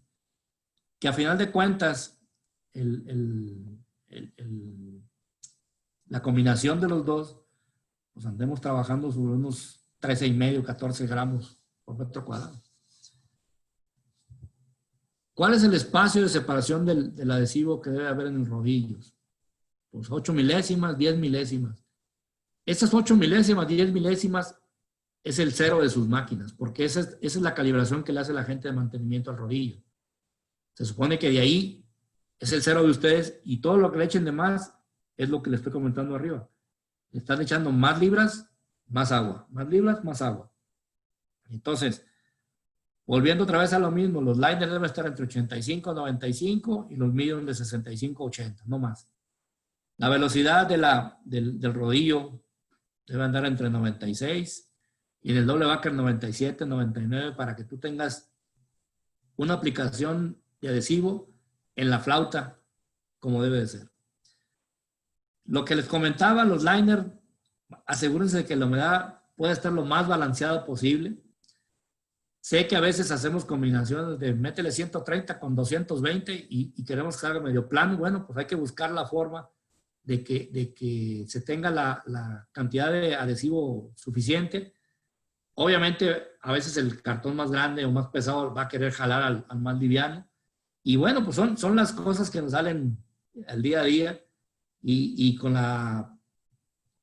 Que a final de cuentas, la combinación de los dos, pues andemos trabajando sobre unos 13 y medio, 14 gramos por metro cuadrado. ¿Cuál es el espacio de separación del adhesivo que debe haber en los rodillos? Pues 8 milésimas, 10 milésimas. Esas 8 milésimas, 10 milésimas es el cero de sus máquinas, porque esa es la calibración que le hace la gente de mantenimiento al rodillo. Se supone que de ahí es el cero de ustedes, y todo lo que le echen de más es lo que les estoy comentando arriba. Le están echando más libras, más agua. Más libras, más agua. Entonces, volviendo otra vez a lo mismo, los liners deben estar entre 85 y 95 y los medium de 65 a 80, no más. La velocidad del rodillo debe andar entre 96 y en el doble backer 97, 99, para que tú tengas una aplicación de adhesivo en la flauta como debe de ser. Lo que les comentaba, los liners, asegúrense de que la humedad pueda estar lo más balanceada posible. Sé que a veces hacemos combinaciones de métele 130 con 220 y queremos que salga medio plano. Bueno, pues hay que buscar la forma de que se tenga la cantidad de adhesivo suficiente. Obviamente, a veces el cartón más grande o más pesado va a querer jalar al más liviano. Y bueno, pues son las cosas que nos salen al día a día, y con la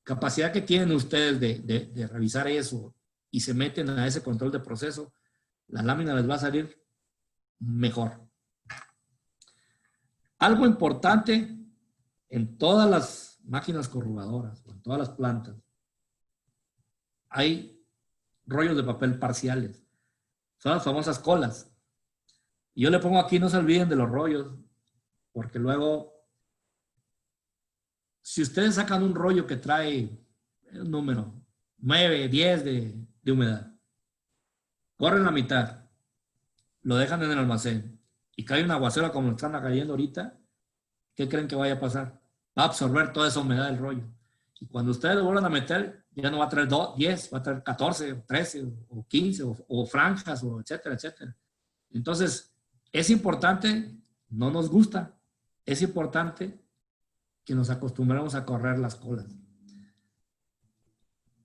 capacidad que tienen ustedes de revisar eso y se meten a ese control de proceso, la lámina les va a salir mejor. Algo importante en todas las máquinas corrugadoras, en todas las plantas, hay rollos de papel parciales. Son las famosas colas. Y yo le pongo aquí, no se olviden de los rollos, porque luego, si ustedes sacan un rollo que trae un número 9, 10 de humedad, corren la mitad, lo dejan en el almacén y cae un aguacero como están cayendo ahorita, ¿qué creen que vaya a pasar? Va a absorber toda esa humedad del rollo. Y cuando ustedes lo vuelvan a meter, ya no va a traer 10, va a traer 14, 13 o 15 o franjas, o etcétera, etcétera. Entonces, es importante, no nos gusta, es importante que nos acostumbremos a correr las colas.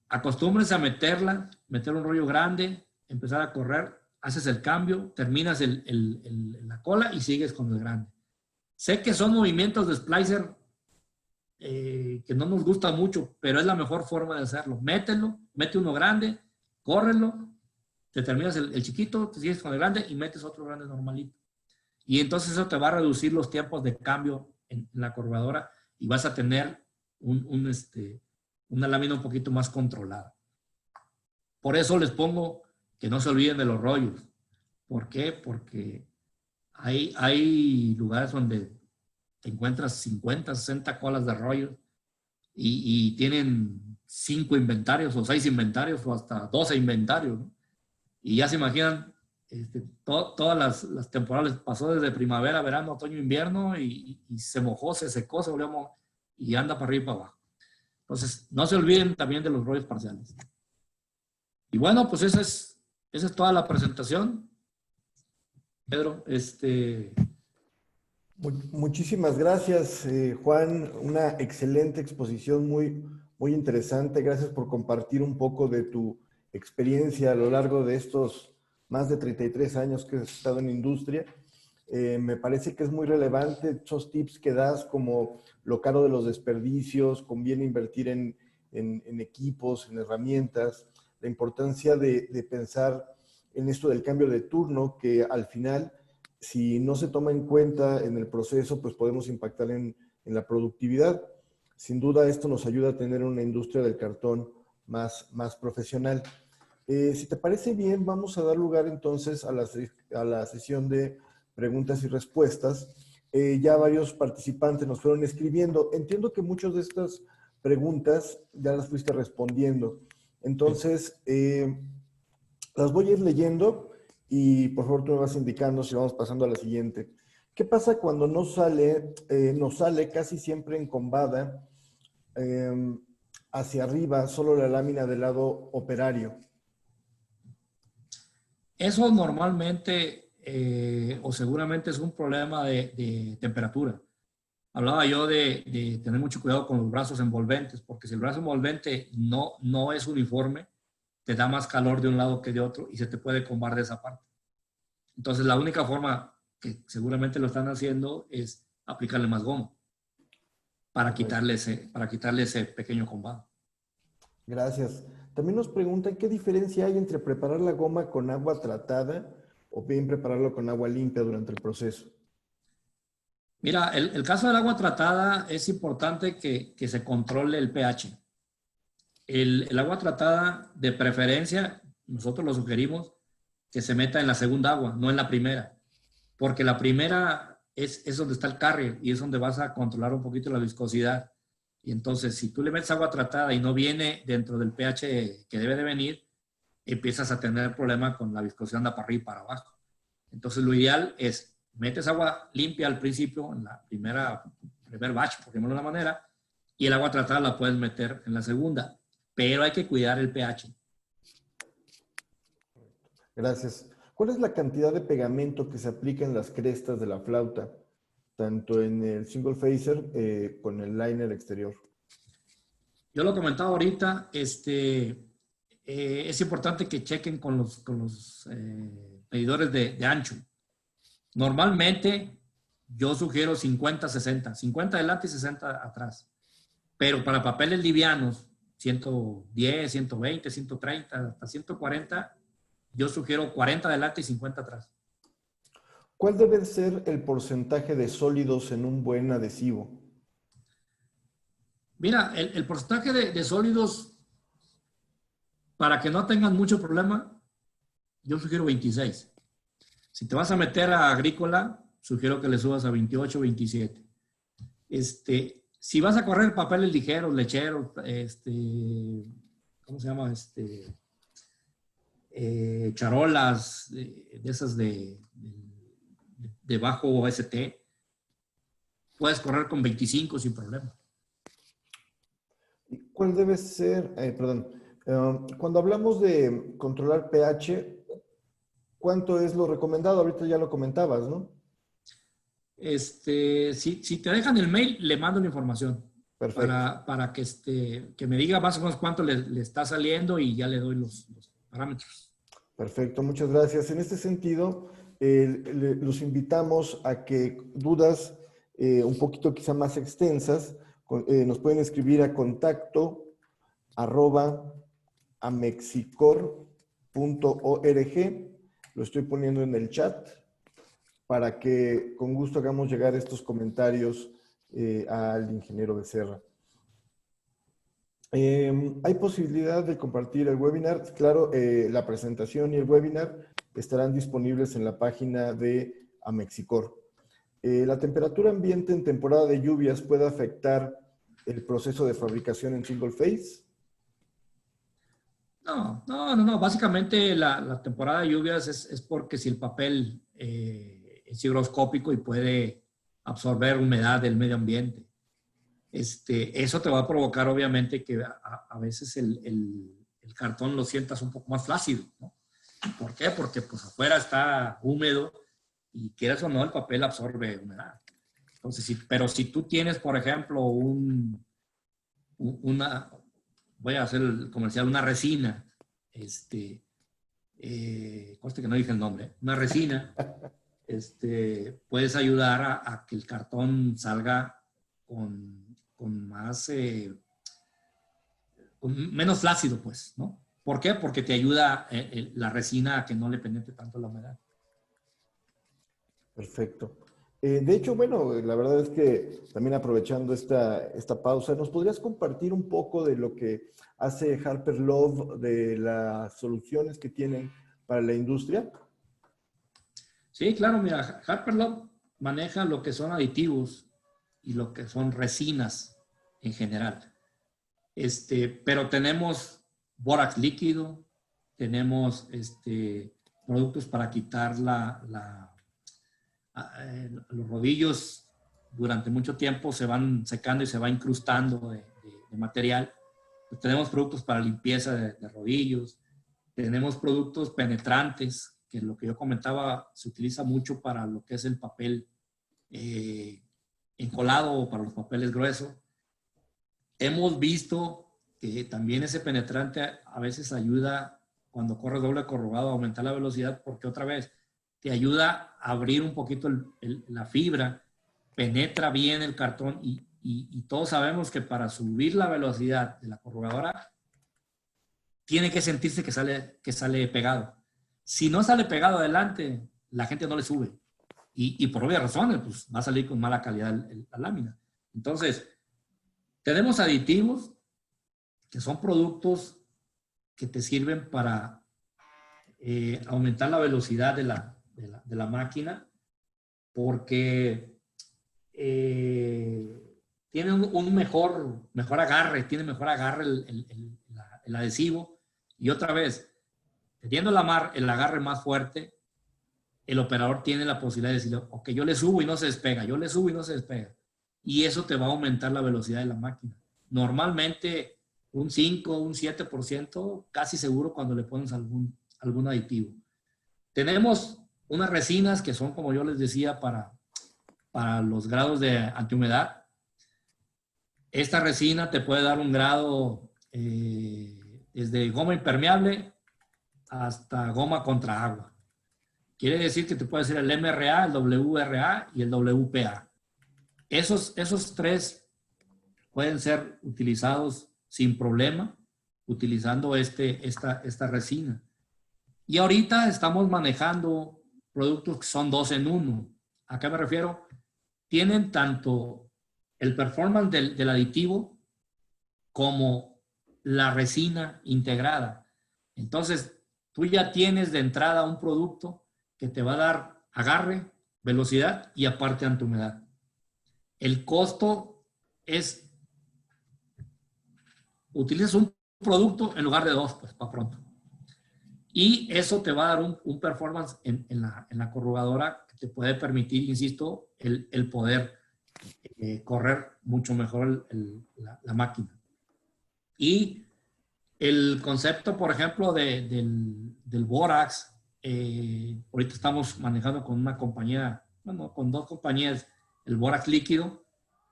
Acostúmbrense a meter un rollo grande, empezar a correr, haces el cambio, terminas la cola y sigues con el grande. Sé que son movimientos de splicer que no nos gusta mucho, pero es la mejor forma de hacerlo. Mételo, mete uno grande, córrelo, te terminas el chiquito, te sigues con el grande y metes otro grande normalito. Y entonces eso te va a reducir los tiempos de cambio en la curvadora y vas a tener una lámina un poquito más controlada. Por eso les pongo que no se olviden de los rollos. ¿Por qué? Porque hay lugares donde te encuentras 50, 60 colas de rollos y tienen 5 inventarios o 6 inventarios o hasta 12 inventarios, ¿no? Y ya se imaginan, todas las temporales, pasó desde primavera, verano, otoño, invierno y se mojó, se secó, se volvió a mojar y anda para arriba y para abajo. Entonces, no se olviden también de los rollos parciales. Y bueno, pues esa es toda la presentación. Pedro, Muchísimas gracias, Juan. Una excelente exposición, muy, muy interesante. Gracias por compartir un poco de tu experiencia a lo largo de estos más de 33 años que has estado en industria. Me parece que es muy relevante esos tips que das, como lo caro de los desperdicios, conviene invertir en equipos, en herramientas, la importancia de pensar en esto del cambio de turno, que al final, si no se toma en cuenta en el proceso, pues podemos impactar en la productividad. Sin duda esto nos ayuda a tener una industria del cartón más profesional. Si te parece bien, vamos a dar lugar entonces a la sesión de preguntas y respuestas. Ya varios participantes nos fueron escribiendo. Entiendo que muchas de estas preguntas ya las fuiste respondiendo. Entonces, las voy a ir leyendo y por favor tú me vas indicando si vamos pasando a la siguiente. ¿Qué pasa cuando nos sale casi siempre encombada hacia arriba solo la lámina del lado operario? Eso normalmente o seguramente es un problema de temperatura. Hablaba yo de tener mucho cuidado con los brazos envolventes, porque si el brazo envolvente no es uniforme, te da más calor de un lado que de otro y se te puede combar de esa parte. Entonces, la única forma que seguramente lo están haciendo es aplicarle más goma para quitarle ese pequeño combado. Gracias. También nos preguntan qué diferencia hay entre preparar la goma con agua tratada o bien prepararlo con agua limpia durante el proceso. Mira, el caso del agua tratada es importante que se controle el pH. El agua tratada, de preferencia, nosotros lo sugerimos que se meta en la segunda agua, no en la primera, porque la primera es donde está el carrier y es donde vas a controlar un poquito la viscosidad. Y entonces, si tú le metes agua tratada y no viene dentro del pH que debe de venir, empiezas a tener problema con la viscosidad, anda para arriba y para abajo. Entonces, lo ideal es, metes agua limpia al principio, en la primer batch, por ejemplo, de una manera, y el agua tratada la puedes meter en la segunda. Pero hay que cuidar el pH. Gracias. ¿Cuál es la cantidad de pegamento que se aplica en las crestas de la flauta, tanto en el single phaser con el liner exterior? Yo lo comentaba ahorita, es importante que chequen con los medidores de ancho. Normalmente yo sugiero 50-60, 50 adelante y 60 atrás. Pero para papeles livianos, 110, 120, 130, hasta 140, yo sugiero 40 adelante y 50 atrás. ¿Cuál debe ser el porcentaje de sólidos en un buen adhesivo? Mira, el porcentaje de sólidos, para que no tengan mucho problema, yo sugiero 26. Si te vas a meter a agrícola, sugiero que le subas a 28, 27. Si vas a correr papeles ligeros, lecheros, ¿cómo se llama? Charolas, de esas de bajo OST, puedes correr con 25 sin problema. ¿Cuál debe ser, cuando hablamos de controlar pH, ¿cuánto es lo recomendado? Ahorita ya lo comentabas, ¿no? Si te dejan el mail, le mando la información. Perfecto. Para que me diga más o menos cuánto le está saliendo y ya le doy los parámetros. Perfecto, muchas gracias. En este sentido, los invitamos a que dudas un poquito quizá más extensas, nos pueden escribir a contacto@amexicor.org. Lo estoy poniendo en el chat para que con gusto hagamos llegar estos comentarios al ingeniero Becerra. ¿Hay posibilidad de compartir el webinar? Claro, la presentación y el webinar estarán disponibles en la página de Amexicor. ¿La temperatura ambiente en temporada de lluvias puede afectar el proceso de fabricación en single phase? No. Básicamente la temporada de lluvias es porque si el papel es higroscópico y puede absorber humedad del medio ambiente. Eso te va a provocar obviamente que a veces el cartón lo sientas un poco más flácido, ¿no? ¿Por qué? Porque pues afuera está húmedo y quieras o no el papel absorbe humedad. Entonces, pero si tú tienes, por ejemplo, voy a hacer el comercial, una resina, conste que no dije el nombre, una resina, puedes ayudar a que el cartón salga con más, con menos flácido, pues, ¿no? ¿Por qué? Porque te ayuda la resina a que no le penetre tanto la humedad. Perfecto. De hecho, bueno, la verdad es que también aprovechando esta pausa, ¿nos podrías compartir un poco de lo que hace Harper Love, de las soluciones que tienen para la industria? Sí, claro, mira, Harper Love maneja lo que son aditivos y lo que son resinas en general. Pero tenemos bórax líquido, tenemos productos para quitar los rodillos. Durante mucho tiempo se van secando y se va incrustando de material. Pues tenemos productos para limpieza de rodillos, tenemos productos penetrantes, que lo que yo comentaba se utiliza mucho para lo que es el papel encolado o para los papeles gruesos. Hemos visto que también ese penetrante a veces ayuda cuando corres doble corrugado a aumentar la velocidad, porque otra vez te ayuda a abrir un poquito la fibra, penetra bien el cartón y todos sabemos que para subir la velocidad de la corrugadora tiene que sentirse que sale pegado. Si no sale pegado adelante, la gente no le sube. Y por obvias razones, pues va a salir con mala calidad la lámina. Entonces, tenemos aditivos que son productos que te sirven para aumentar la velocidad de la máquina, porque tiene un mejor agarre, el adhesivo. Y otra vez, teniendo el agarre más fuerte, el operador tiene la posibilidad de decirle, ok, yo le subo y no se despega, yo le subo y no se despega. Y eso te va a aumentar la velocidad de la máquina. Normalmente un 5, un 7%, casi seguro cuando le pones algún aditivo. Tenemos unas resinas que son, como yo les decía, para los grados de antihumedad. Esta resina te puede dar un grado desde goma impermeable hasta goma contra agua. Quiere decir que te puede ser el MRA, el WRA y el WPA. Esos tres pueden ser utilizados sin problema utilizando esta resina. Y ahorita estamos manejando productos que son 2 en 1. ¿A qué me refiero? Tienen tanto el performance del aditivo como la resina integrada. Entonces, tú ya tienes de entrada un producto que te va a dar agarre, velocidad y aparte antihumedad. El costo es, utilizas un producto en lugar de 2, pues para pronto. Y eso te va a dar un performance en la corrugadora que te puede permitir, insisto, el poder correr mucho mejor la máquina. Y el concepto, por ejemplo, del bórax ahorita estamos manejando con una compañía, bueno, con dos compañías, el bórax líquido,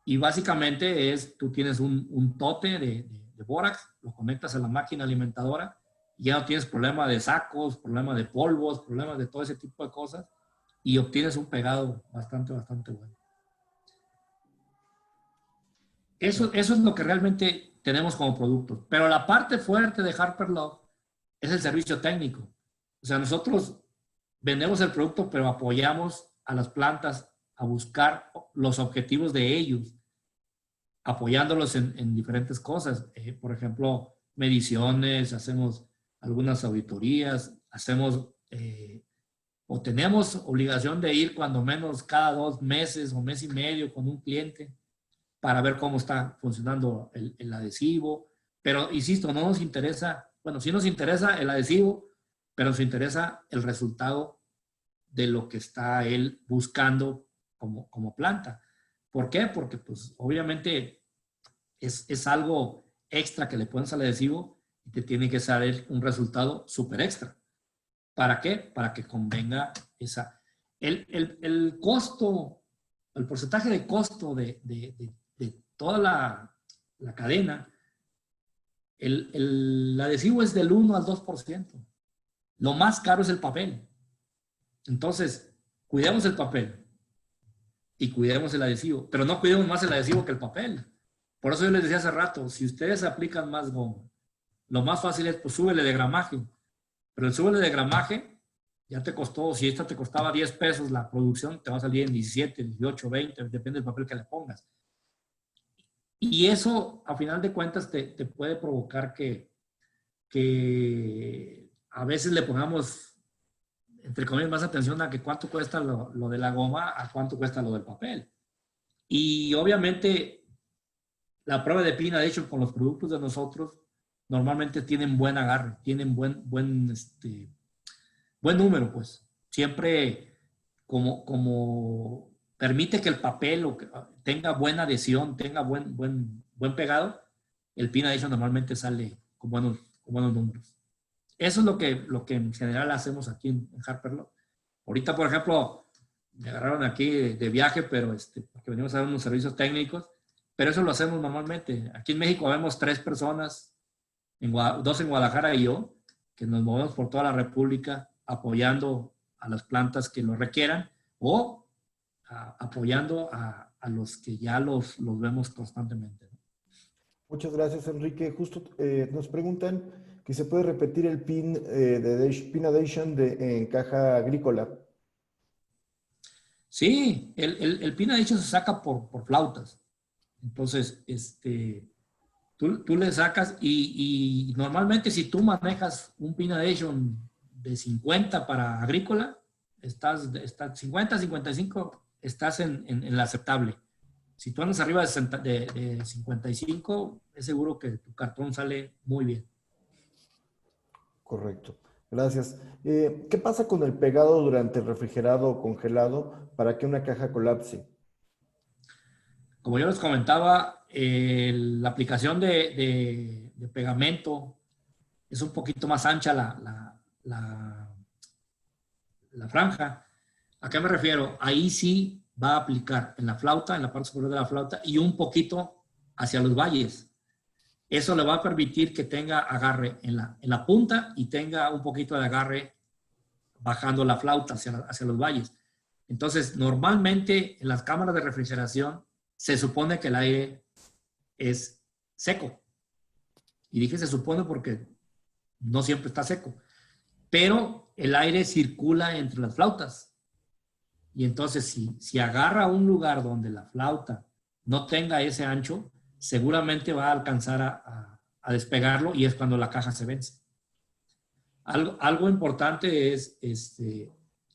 y básicamente tú tienes un tote de bórax, lo conectas a la máquina alimentadora, y ya no tienes problema de sacos, problema de polvos, problemas de todo ese tipo de cosas, y obtienes un pegado bastante bueno. Eso es lo que realmente tenemos como productos. Pero la parte fuerte de Harper Love es el servicio técnico. O sea, nosotros vendemos el producto, pero apoyamos a las plantas a buscar los objetivos de ellos, apoyándolos en diferentes cosas. Por ejemplo, mediciones, hacemos algunas auditorías, o tenemos obligación de ir cuando menos cada 2 meses o mes y medio con un cliente para ver cómo está funcionando el adhesivo. Pero, insisto, no nos interesa, bueno, sí nos interesa el adhesivo, pero nos interesa el resultado de lo que está él buscando como planta. ¿Por qué? Porque, pues, obviamente es algo extra que le pones al adhesivo y te tiene que salir un resultado súper extra. ¿Para qué? Para que convenga esa... El costo, el porcentaje de costo de toda la cadena, el adhesivo es del 1 al 2%. Lo más caro es el papel. Entonces, cuidemos el papel y cuidemos el adhesivo, pero no cuidemos más el adhesivo que el papel. Por eso yo les decía hace rato, si ustedes aplican más goma, lo más fácil es, pues, súbele de gramaje. Pero el súbele de gramaje ya te costó, si esta te costaba 10 pesos, la producción te va a salir en 17, 18, 20, depende del papel que le pongas. Y eso, a final de cuentas, te puede provocar que a veces le pongamos, entre comillas, más atención a que cuánto cuesta lo de la goma a cuánto cuesta lo del papel. Y obviamente, la prueba de pina, de hecho, con los productos de nosotros, normalmente tienen buen agarre, tienen buen número, pues. Siempre como permite que el papel tenga buena adhesión, tenga buen pegado, el pin adhesion normalmente sale con buenos números. Eso es lo que en general hacemos aquí en Harper Love. Ahorita, por ejemplo, me agarraron aquí de viaje, pero porque venimos a dar unos servicios técnicos, pero eso lo hacemos normalmente. Aquí en México vemos 3 personas, 2 en Guadalajara y yo, que nos movemos por toda la República apoyando a las plantas que lo requieran o apoyando a los que ya los vemos constantemente. Muchas gracias, Enrique. Justo nos preguntan que se puede repetir el pin pin adhesion en caja agrícola. Sí, el pin adhesion se saca por flautas. Entonces, tú le sacas y normalmente si tú manejas un pin adhesion de 50 para agrícola, estás 50, 55, estás en la aceptable. Si tú andas arriba de 55, es seguro que tu cartón sale muy bien. Correcto. Gracias. ¿Qué pasa con el pegado durante el refrigerado o congelado para que una caja colapse? Como yo les comentaba, la aplicación de pegamento es un poquito más ancha la franja. ¿A qué me refiero? Ahí sí va a aplicar en la flauta, en la parte superior de la flauta y un poquito hacia los valles. Eso le va a permitir que tenga agarre en la punta y tenga un poquito de agarre bajando la flauta hacia los valles. Entonces, normalmente en las cámaras de refrigeración se supone que el aire es seco. Y dije se supone porque no siempre está seco. Pero el aire circula entre las flautas. Y entonces, si agarra un lugar donde la flauta no tenga ese ancho, seguramente va a alcanzar a despegarlo y es cuando la caja se vence. Algo importante es,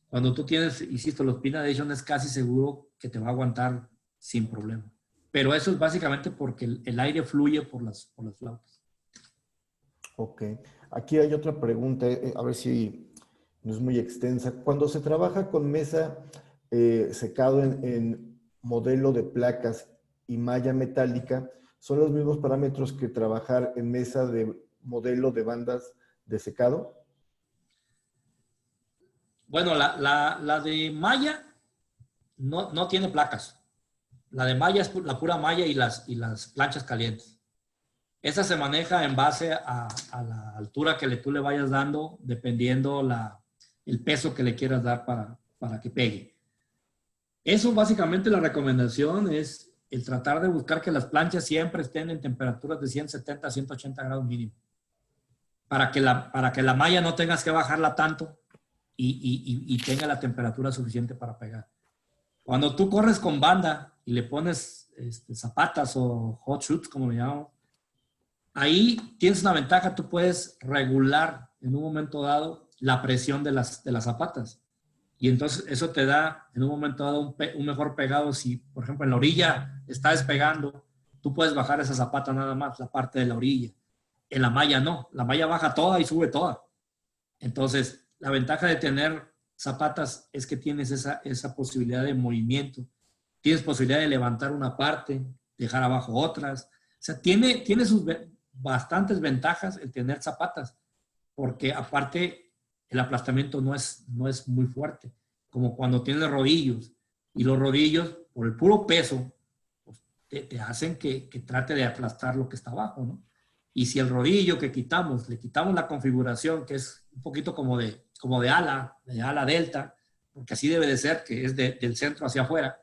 cuando tú tienes, insisto, los pin adhesion es casi seguro que te va a aguantar sin problema. Pero eso es básicamente porque el aire fluye por las flautas. Ok. Aquí hay otra pregunta, a ver si no es muy extensa. Cuando se trabaja con mesa secado en modelo de placas y malla metálica, ¿son los mismos parámetros que trabajar en mesa de modelo de bandas de secado? Bueno, la de malla no tiene placas. La de malla es la pura malla y las planchas calientes. Esa se maneja en base a la altura que tú le vayas dando, dependiendo el peso que le quieras dar para que pegue. Eso básicamente la recomendación es el tratar de buscar que las planchas siempre estén en temperaturas de 170 a 180 grados mínimo. Para que la malla no tengas que bajarla tanto y tenga la temperatura suficiente para pegar. Cuando tú corres con banda y le pones zapatas o hot shoes, como le llamamos, ahí tienes una ventaja, tú puedes regular en un momento dado la presión de las zapatas. Y entonces eso te da en un momento dado un mejor pegado. Si, por ejemplo, en la orilla está despegando, tú puedes bajar esa zapata nada más, la parte de la orilla. En la malla no, la malla baja toda y sube toda. Entonces, la ventaja de tener zapatas es que tienes esa posibilidad de movimiento. Tienes posibilidad de levantar una parte, dejar abajo otras. O sea, tiene sus bastantes ventajas el tener zapatas, porque aparte el aplastamiento no es muy fuerte, como cuando tienes rodillos. Y los rodillos, por el puro peso, pues, te hacen que trate de aplastar lo que está abajo, ¿no? Y si el rodillo que le quitamos la configuración, que es un poquito como de ala delta, porque así debe de ser, que es del centro hacia afuera.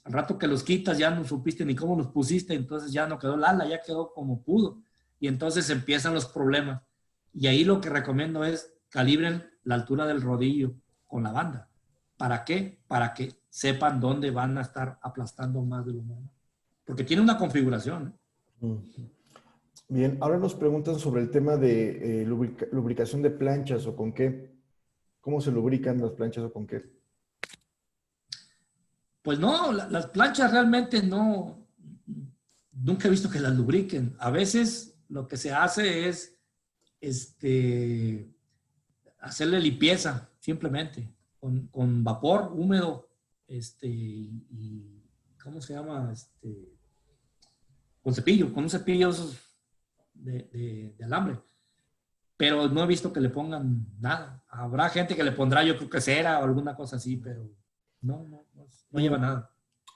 Al rato que los quitas ya no supiste ni cómo los pusiste, entonces ya no quedó el ala, ya quedó como pudo. Y entonces empiezan los problemas. Y ahí lo que recomiendo es calibren la altura del rodillo con la banda. ¿Para qué? Para que sepan dónde van a estar aplastando más de lo normal. Porque tiene una configuración, ¿eh? Bien, ahora nos preguntan sobre el tema de lubricación de planchas o con qué. ¿Cómo se lubrican las planchas o con qué? Pues no, las planchas realmente no, nunca he visto que las lubriquen. A veces lo que se hace es hacerle limpieza, simplemente, con vapor húmedo, y ¿cómo se llama? Con un cepillo de alambre. Pero no he visto que le pongan nada. Habrá gente que le pondrá, yo creo que cera o alguna cosa así, pero no lleva nada.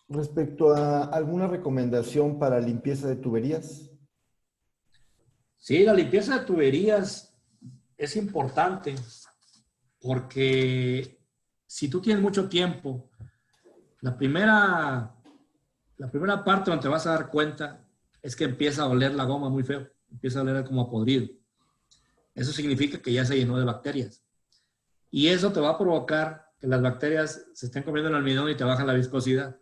Respecto a alguna recomendación para limpieza de tuberías. Sí, la limpieza de tuberías es importante porque si tú tienes mucho tiempo, la primera parte donde te vas a dar cuenta es que empieza a oler la goma muy feo, empieza a oler como a podrido. Eso significa que ya se llenó de bacterias. Y eso te va a provocar que las bacterias se estén comiendo el almidón y te baja la viscosidad.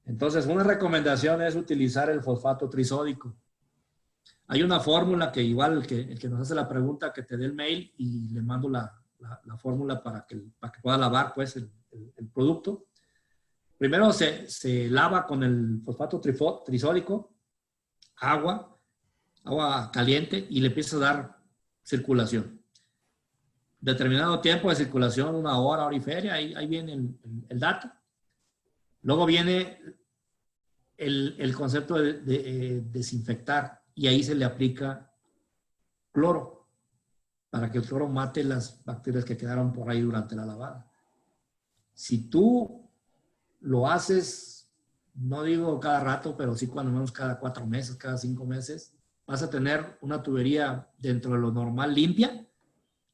Entonces, una recomendación es utilizar el fosfato trisódico. Hay una fórmula que igual el que nos hace la pregunta, que te dé el mail y le mando la fórmula para que pueda lavar pues, el producto. Primero se lava con el fosfato trisódico, agua caliente, y le empieza a dar circulación. Determinado tiempo de circulación, 1 hora, hora y feria, ahí viene el dato. Luego viene el concepto de desinfectar, y ahí se le aplica cloro para que el cloro mate las bacterias que quedaron por ahí durante la lavada. Si tú lo haces, no digo cada rato, pero sí cuando menos cada 4 meses, cada 5 meses, vas a tener una tubería dentro de lo normal limpia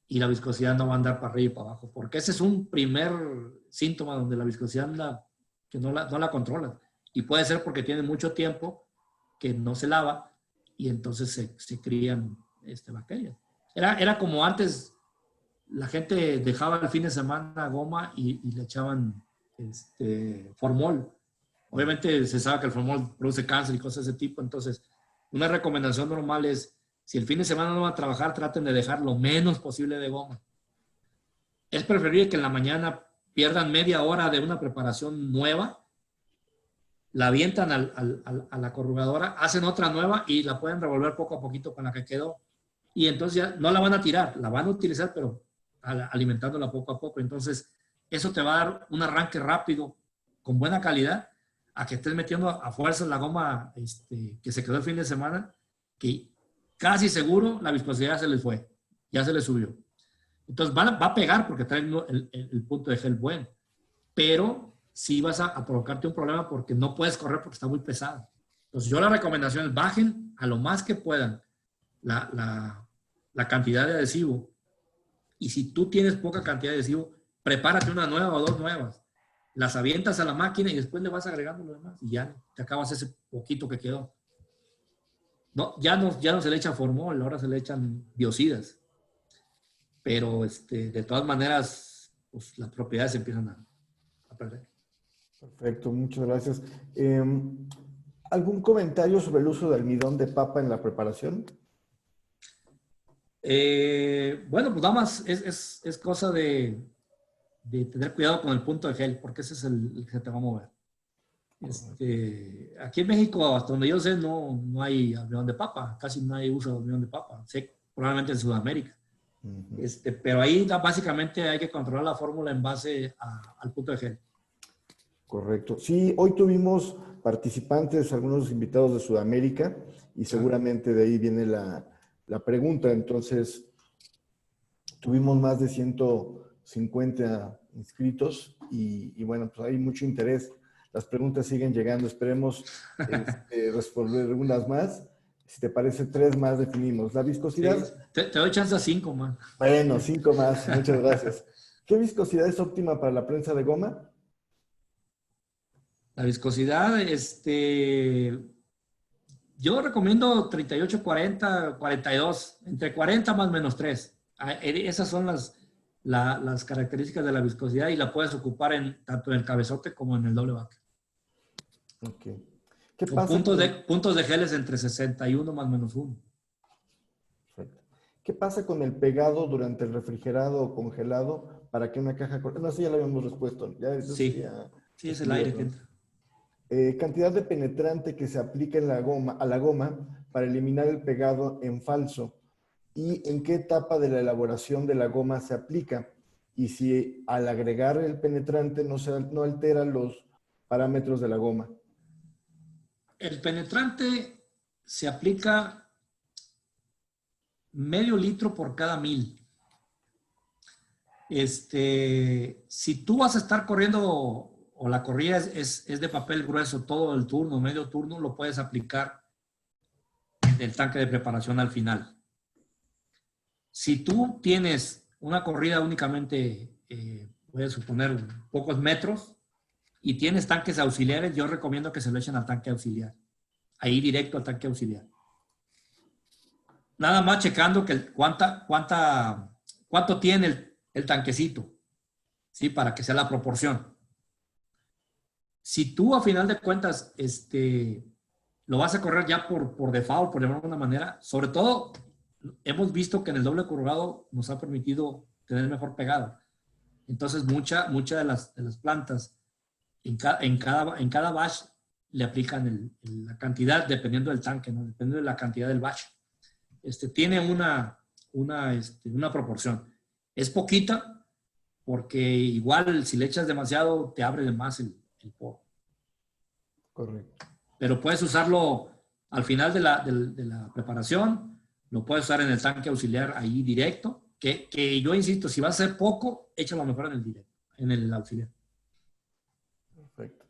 y la viscosidad no va a andar para arriba y para abajo, porque ese es un primer síntoma donde la viscosidad anda, que no la controla. Y puede ser porque tiene mucho tiempo que no se lava y entonces se crían bacterias. Era como antes, la gente dejaba el fin de semana goma y le echaban formol. Obviamente se sabe que el formol produce cáncer y cosas de ese tipo, entonces una recomendación normal es, si el fin de semana no van a trabajar, traten de dejar lo menos posible de goma. Es preferible que en la mañana pierdan media hora de una preparación nueva, la avientan a la corrugadora, hacen otra nueva y la pueden revolver poco a poquito con la que quedó. Y entonces ya no la van a tirar, la van a utilizar, pero alimentándola poco a poco. Entonces, eso te va a dar un arranque rápido, con buena calidad, a que estés metiendo a fuerza la goma que se quedó el fin de semana, que casi seguro la viscosidad se les fue, ya se les subió. Entonces va a pegar porque trae el punto de gel bueno, pero sí vas a provocarte un problema porque no puedes correr porque está muy pesado. Entonces yo la recomendación es bajen a lo más que puedan la cantidad de adhesivo, y si tú tienes poca cantidad de adhesivo, prepárate una nueva o dos nuevas, las avientas a la máquina y después le vas agregando lo demás y ya te acabas ese poquito que quedó. No, ya no se le echa formol, ahora se le echan biocidas. Pero de todas maneras, pues, las propiedades empiezan a perder. Perfecto, muchas gracias. ¿Algún comentario sobre el uso de almidón de papa en la preparación? Bueno, pues nada más es cosa de tener cuidado con el punto de gel, porque ese es el que te va a mover. Aquí en México, hasta donde yo sé, no hay almidón de papa, casi no hay uso de almidón de papa, sé, probablemente en Sudamérica. Pero ahí básicamente hay que controlar la fórmula en base al punto de gel. Correcto. Sí, hoy tuvimos participantes, algunos invitados de Sudamérica, y seguramente de ahí viene la pregunta. Entonces, tuvimos más de 150 inscritos y bueno, pues hay mucho interés. Las preguntas siguen llegando. Esperemos responder algunas más. Si te parece, 3 más definimos. La viscosidad. Sí, te doy chance a 5, man. Bueno, 5 más. Muchas gracias. ¿Qué viscosidad es óptima para la prensa de goma? La viscosidad, yo recomiendo 38, 40, 42, entre 40 más menos 3. Esas son las características de la viscosidad y la puedes ocupar tanto en el cabezote como en el doble baque. Ok. ¿Qué Con pasa puntos de geles entre 61 más menos 1. Perfecto. ¿Qué pasa con el pegado durante el refrigerado o congelado para que una caja... No, sí, ya lo habíamos respuesto. Sí, es el aire que entra. Cantidad de penetrante que se aplica a la goma para eliminar el pegado en falso. ¿Y en qué etapa de la elaboración de la goma se aplica? Y si al agregar el penetrante no altera los parámetros de la goma. El penetrante se aplica medio litro por cada 1000. Si tú vas a estar corriendo o la corrida es de papel grueso todo el turno, medio turno, lo puedes aplicar en el tanque de preparación al final. Si tú tienes una corrida únicamente, voy a suponer, pocos metros, y tienes tanques auxiliares, yo recomiendo que se lo echen al tanque auxiliar. Ahí directo al tanque auxiliar. Nada más checando que cuánto tiene el tanquecito, ¿sí? Para que sea la proporción. Si tú a final de cuentas lo vas a correr ya por default, por llamarlo de alguna manera, sobre todo hemos visto que en el doble corrugado nos ha permitido tener mejor pegada. Entonces mucha de las plantas en cada batch le aplican la cantidad dependiendo del tanque, ¿no? Dependiendo de la cantidad del batch. Tiene una proporción. Es poquita porque igual si le echas demasiado te abre de más el poro. Correcto. Pero puedes usarlo al final de la preparación, lo puedes usar en el tanque auxiliar ahí directo, que yo insisto, si va a ser poco, échalo mejor en el directo, en el auxiliar. Perfecto.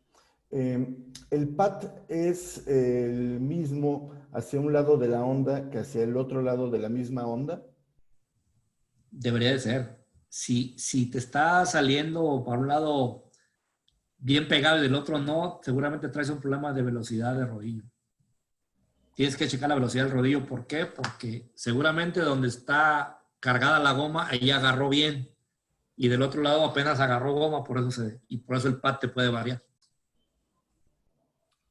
¿El pad es el mismo hacia un lado de la onda que hacia el otro lado de la misma onda? Debería de ser. Si te está saliendo para un lado bien pegado y del otro no, seguramente traes un problema de velocidad de rodillo. Tienes que checar la velocidad del rodillo. ¿Por qué? Porque seguramente donde está cargada la goma, ahí agarró bien. Y del otro lado apenas agarró goma, por eso el pad te puede variar.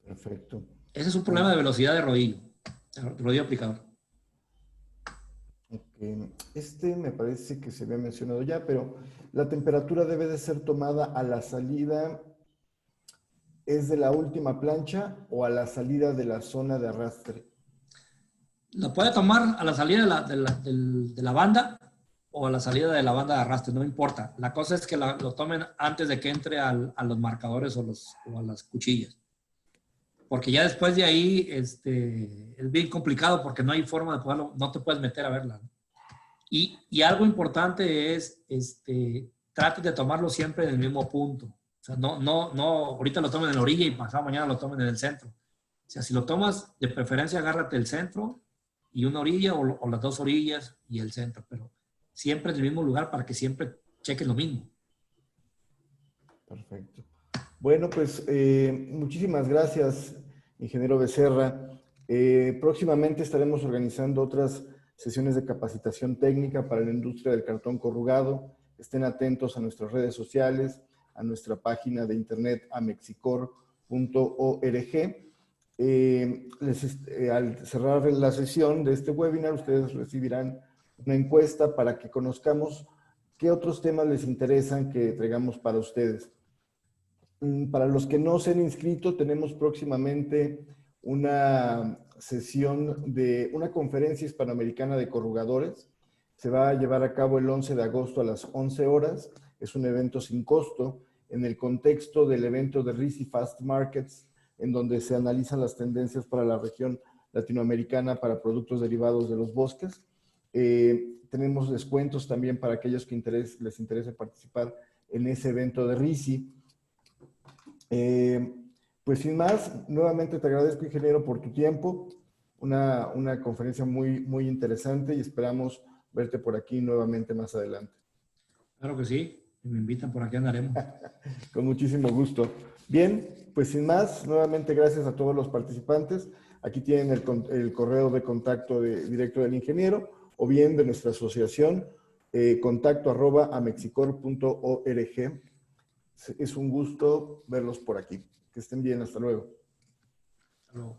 Perfecto. Ese es un problema de velocidad de rodillo aplicador. Okay. Me parece que se había mencionado ya, pero la temperatura debe de ser tomada a la salida, ¿es de la última plancha o a la salida de la zona de arrastre? Lo puede tomar a la salida de la banda o a la salida de la banda de arrastre, no importa. La cosa es que lo tomen antes de que entre a los marcadores o a las cuchillas. Porque ya después de ahí es bien complicado porque no hay forma de poderlo, no te puedes meter a verla, ¿no? Y algo importante es, trate de tomarlo siempre en el mismo punto. O sea, no, ahorita lo tomen en la orilla y pasado mañana lo tomen en el centro. O sea, si lo tomas, de preferencia agárrate el centro y una orilla o las dos orillas y el centro, pero siempre en el mismo lugar para que siempre cheques lo mismo. Perfecto. Bueno, pues muchísimas gracias, ingeniero Becerra. Próximamente estaremos organizando otras sesiones de capacitación técnica para la industria del cartón corrugado. Estén atentos a nuestras redes sociales, a nuestra página de internet amexicor.org. Al cerrar la sesión de este webinar, ustedes recibirán una encuesta para que conozcamos qué otros temas les interesan que traigamos para ustedes. Para los que no se han inscrito, tenemos próximamente una sesión de una conferencia hispanoamericana de corrugadores. Se va a llevar a cabo el 11 de agosto a las 11 horas. Es un evento sin costo en el contexto del evento de RISI Fast Markets, en donde se analizan las tendencias para la región latinoamericana para productos derivados de los bosques. Tenemos descuentos también para aquellos que les interese participar en ese evento de RISI. Pues sin más, nuevamente te agradezco, ingeniero, por tu tiempo. Una conferencia muy, muy interesante y esperamos verte por aquí nuevamente más adelante. Claro que sí. Si me invitan, por aquí andaremos. Con muchísimo gusto. Bien, pues sin más, nuevamente gracias a todos los participantes. Aquí tienen el correo de contacto directo del ingeniero o bien de nuestra asociación, contacto@amexicor.org. Es un gusto verlos por aquí. Que estén bien. Hasta luego. Hasta luego.